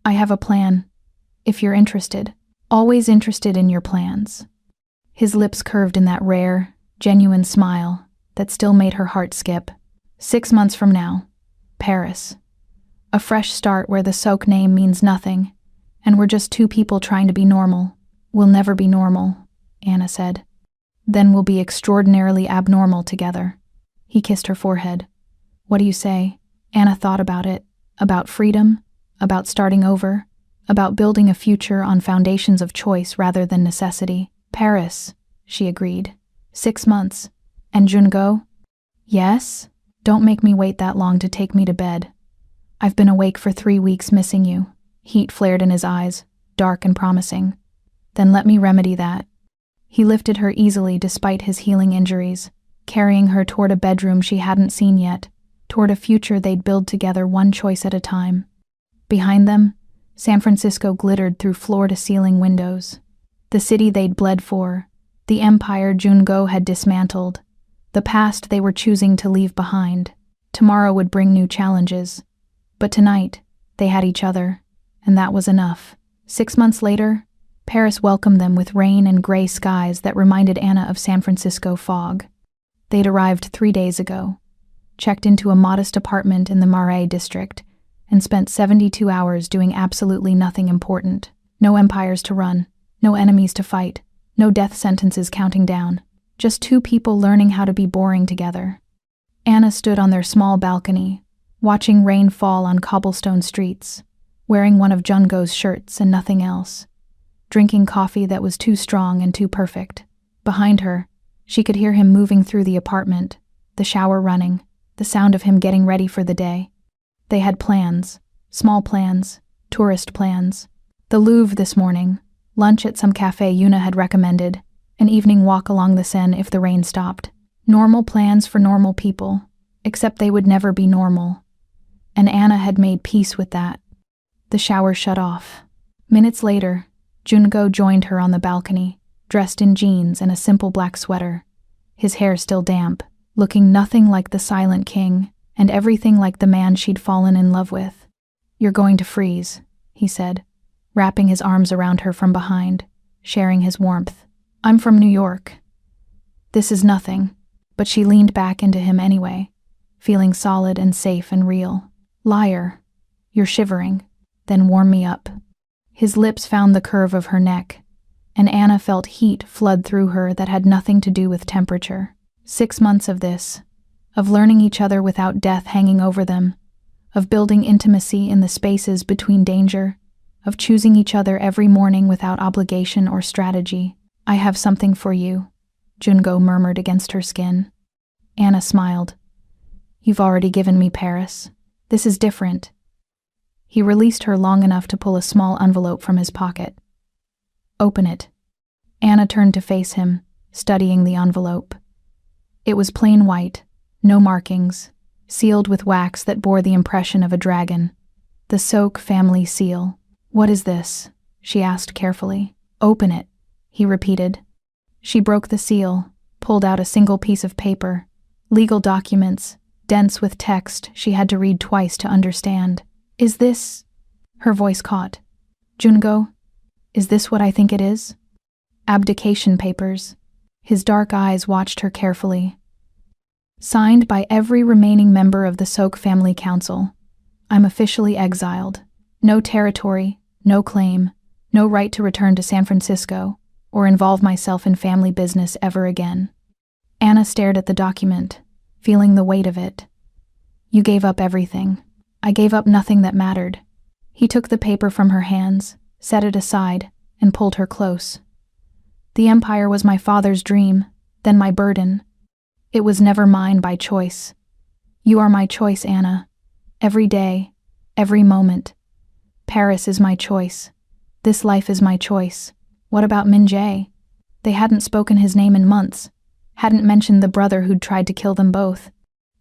"I have a plan, if you're interested. Always interested in your plans." His lips curved in that rare, genuine smile that still made her heart skip. 6 months from now, Paris. A fresh start where the Soak name means nothing, and we're just 2 people trying to be normal. "We'll never be normal," Anna said. "Then we'll be extraordinarily abnormal together." He kissed her forehead. "What do you say?" Anna thought about it, about freedom, about starting over, about building a future on foundations of choice rather than necessity. "Paris," she agreed. 6 months. "And Jungo?" "Yes? Don't make me wait that long to take me to bed. I've been awake for 3 weeks missing you." Heat flared in his eyes, dark and promising. "Then let me remedy that." He lifted her easily despite his healing injuries, carrying her toward a bedroom she hadn't seen yet, toward a future they'd build together one choice at a time. Behind them, San Francisco glittered through floor-to-ceiling windows. The city they'd bled for, the empire Jungo had dismantled, the past they were choosing to leave behind. Tomorrow would bring new challenges. But tonight, they had each other, and that was enough. 6 months later, Paris welcomed them with rain and gray skies that reminded Anna of San Francisco fog. They'd arrived 3 days ago, checked into a modest apartment in the Marais district, and spent 72 hours doing absolutely nothing important. No empires to run, no enemies to fight, no death sentences counting down. Just 2 people learning how to be boring together. Anna stood on their small balcony, watching rain fall on cobblestone streets, wearing one of Jungo's shirts and nothing else, drinking coffee that was too strong and too perfect. Behind her, she could hear him moving through the apartment, the shower running, the sound of him getting ready for the day. They had plans, small plans, tourist plans. The Louvre this morning, lunch at some cafe Una had recommended, an evening walk along the Seine if the rain stopped. Normal plans for normal people, except they would never be normal. And Anna had made peace with that. The shower shut off. Minutes later, Jungo joined her on the balcony, dressed in jeans and a simple black sweater, his hair still damp, looking nothing like the Silent King, and everything like the man she'd fallen in love with. "You're going to freeze," he said, wrapping his arms around her from behind, sharing his warmth. "I'm from New York. This is nothing," but she leaned back into him anyway, feeling solid and safe and real. "Liar. You're shivering. Then warm me up." His lips found the curve of her neck, and Anna felt heat flood through her that had nothing to do with temperature. 6 months of this, of learning each other without death hanging over them, of building intimacy in the spaces between danger, of choosing each other every morning without obligation or strategy. "I have something for you," Jungo murmured against her skin. Anna smiled. "You've already given me Paris. This is different." He released her long enough to pull a small envelope from his pocket. "Open it." Anna turned to face him, studying the envelope. It was plain white, no markings, sealed with wax that bore the impression of a dragon. The Soak family seal. "What is this?" she asked carefully. "Open it," he repeated. She broke the seal, pulled out a single piece of paper. Legal documents, dense with text she had to read twice to understand. Is this... Her voice caught. Jungo, is this what I think it is? Abdication papers. His dark eyes watched her carefully. Signed by every remaining member of the Sok family council. I'm officially exiled. No territory, no claim, no right to return to San Francisco or involve myself in family business ever again. Anna stared at the document, feeling the weight of it. You gave up everything. I gave up nothing that mattered. He took the paper from her hands, set it aside, and pulled her close. The empire was my father's dream, then my burden. It was never mine by choice. You are my choice, Anna. Every day, every moment. Paris is my choice. This life is my choice. What about Min Jae? They hadn't spoken his name in months, hadn't mentioned the brother who'd tried to kill them both.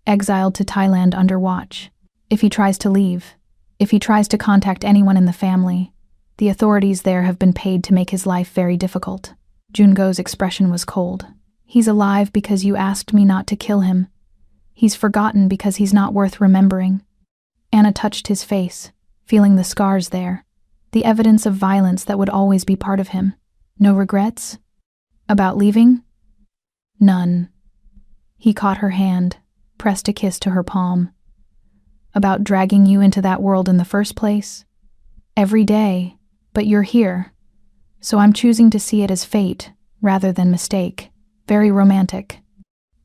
Exiled to Thailand under watch. If he tries to leave, if he tries to contact anyone in the family, the authorities there have been paid to make his life very difficult. Jungo's expression was cold. He's alive because you asked me not to kill him. He's forgotten because he's not worth remembering. Anna touched his face, feeling the scars there, the evidence of violence that would always be part of him. No regrets? About leaving? None. He caught her hand, pressed a kiss to her palm. About dragging you into that world in the first place? Every day, but you're here. So I'm choosing to see it as fate, rather than mistake. Very romantic.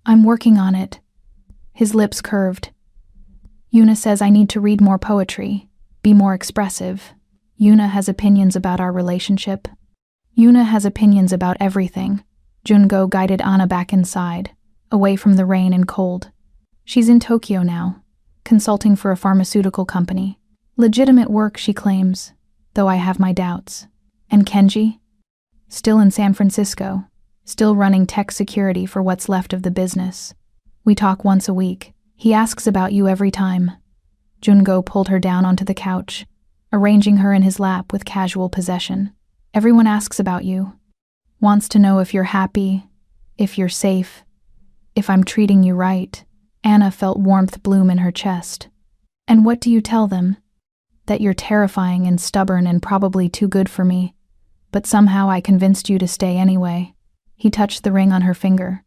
I'm working on it. His lips curved. Yuna says I need to read more poetry, be more expressive. Yuna has opinions about our relationship. Yuna has opinions about everything. Jungo guided Anna back inside, away from the rain and cold. She's in Tokyo now, consulting for a pharmaceutical company. Legitimate work, she claims, though I have my doubts. And Kenji? Still in San Francisco, still running tech security for what's left of the business. We talk once a week. He asks about you every time. Jungo pulled her down onto the couch, arranging her in his lap with casual possession. Everyone asks about you. Wants to know if you're happy, if you're safe, if I'm treating you right. Anna felt warmth bloom in her chest. And what do you tell them? That you're terrifying and stubborn and probably too good for me. But somehow I convinced you to stay anyway. He touched the ring on her finger,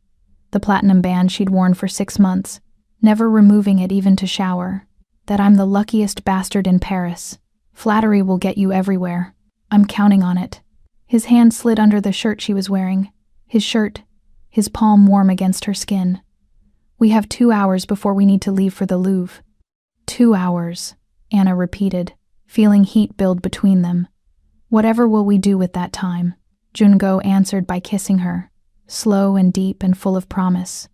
the platinum band she'd worn for 6 months, never removing it even to shower. That I'm the luckiest bastard in Paris. Flattery will get you everywhere. I'm counting on it. His hand slid under the shirt she was wearing. His shirt, his palm warm against her skin. We have 2 hours before we need to leave for the Louvre. 2 hours, Anna repeated, feeling heat build between them. Whatever will we do with that time? Jungo answered by kissing her, slow and deep and full of promise.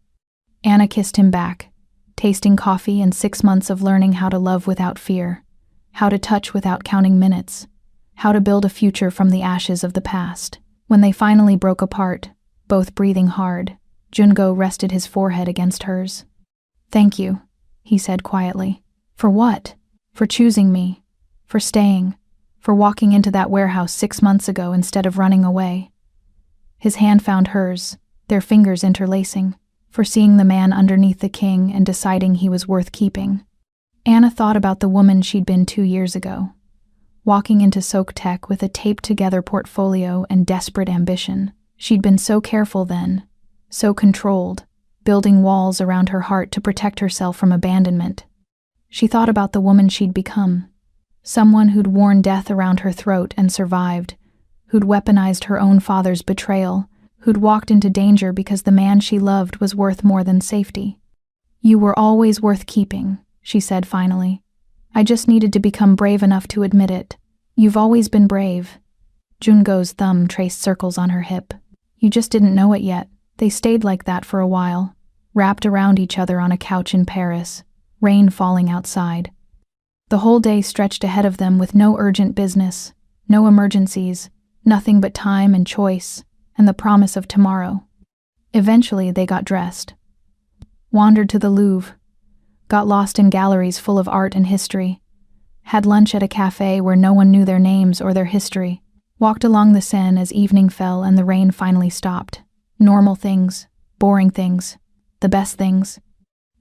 Anna kissed him back, tasting coffee and 6 months of learning how to love without fear, how to touch without counting minutes, how to build a future from the ashes of the past. When they finally broke apart, both breathing hard, Jungo rested his forehead against hers. Thank you, he said quietly. For what? For choosing me, for staying, for walking into that warehouse 6 months ago instead of running away. His hand found hers, their fingers interlacing, for seeing the man underneath the king and deciding he was worth keeping. Anna thought about the woman she'd been 2 years ago, walking into Sok Tech with a taped-together portfolio and desperate ambition. She'd been so careful then, so controlled, building walls around her heart to protect herself from abandonment. She thought about the woman she'd become, someone who'd worn death around her throat and survived, who'd weaponized her own father's betrayal, who'd walked into danger because the man she loved was worth more than safety. You were always worth keeping, she said finally. I just needed to become brave enough to admit it. You've always been brave. Jungo's thumb traced circles on her hip. You just didn't know it yet. They stayed like that for a while, wrapped around each other on a couch in Paris, rain falling outside. The whole day stretched ahead of them with no urgent business, no emergencies, nothing but time and choice, and the promise of tomorrow. Eventually they got dressed, wandered to the Louvre, got lost in galleries full of art and history, had lunch at a cafe where no one knew their names or their history, walked along the Seine as evening fell and the rain finally stopped. Normal things, boring things, the best things.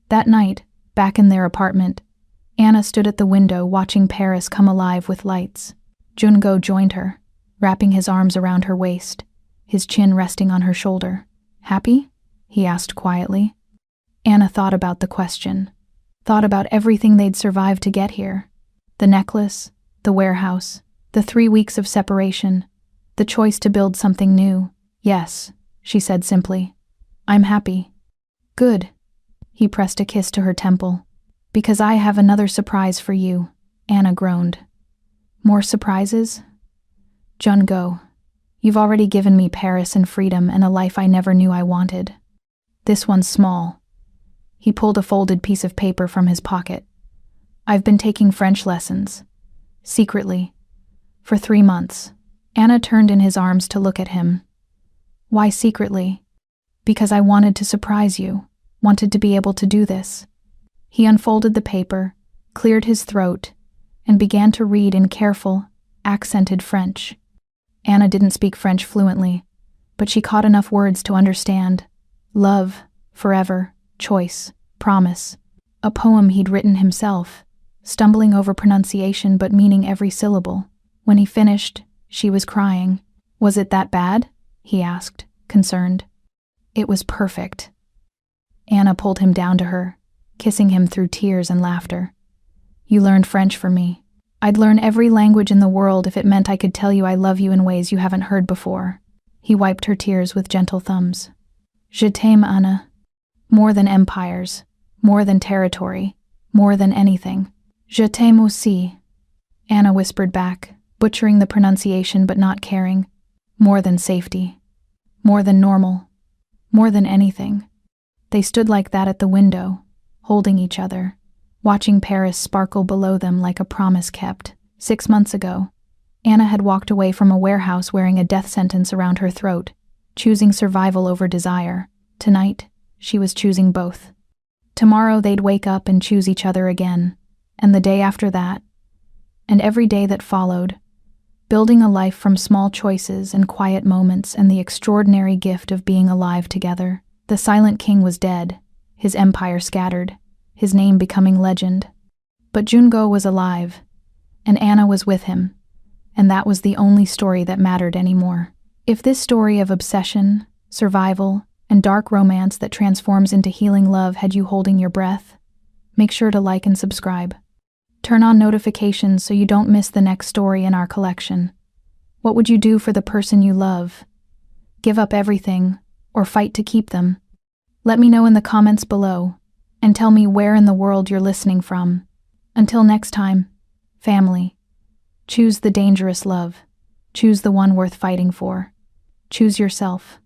That night, back in their apartment, Anna stood at the window watching Paris come alive with lights. Jungo joined her, wrapping his arms around her waist, his chin resting on her shoulder. "Happy?" he asked quietly. Anna thought about the question, thought about everything they'd survived to get here. The necklace, the warehouse, the 3 weeks of separation, the choice to build something new. "Yes," she said simply. "I'm happy." "Good." He pressed a kiss to her temple. "Because I have another surprise for you," Anna groaned. "More surprises?" "Jungo, you've already given me Paris and freedom and a life I never knew I wanted. This one's small." He pulled a folded piece of paper from his pocket. "I've been taking French lessons. Secretly. For 3 months. Anna turned in his arms to look at him. "Why secretly?" "Because I wanted to surprise you, wanted to be able to do this." He unfolded the paper, cleared his throat, and began to read in careful, accented French. Anna didn't speak French fluently, but she caught enough words to understand. Love, forever, choice, promise. A poem he'd written himself, stumbling over pronunciation but meaning every syllable. When he finished, she was crying. "Was it that bad?" he asked, concerned. "It was perfect." Anna pulled him down to her, kissing him through tears and laughter. "You learned French for me. I'd learn every language in the world if it meant I could tell you I love you in ways you haven't heard before." He wiped her tears with gentle thumbs. "Je t'aime, Anna. More than empires, more than territory, more than anything. Je t'aime aussi." Anna whispered back, butchering the pronunciation but not caring. "More than safety. More than normal. More than anything." They stood like that at the window, holding each other, watching Paris sparkle below them like a promise kept. 6 months ago, Anna had walked away from a warehouse wearing a death sentence around her throat, choosing survival over desire. Tonight, she was choosing both. Tomorrow they'd wake up and choose each other again, and the day after that, and every day that followed, building a life from small choices and quiet moments and the extraordinary gift of being alive together. The Silent King was dead, his empire scattered, his name becoming legend. But Jungo was alive, and Anna was with him, and that was the only story that mattered anymore. If this story of obsession, survival, and dark romance that transforms into healing love had you holding your breath, make sure to like and subscribe. Turn on notifications so you don't miss the next story in our collection. What would you do for the person you love? Give up everything, or fight to keep them? Let me know in the comments below, and tell me where in the world you're listening from. Until next time, family, choose the dangerous love. Choose the one worth fighting for. Choose yourself.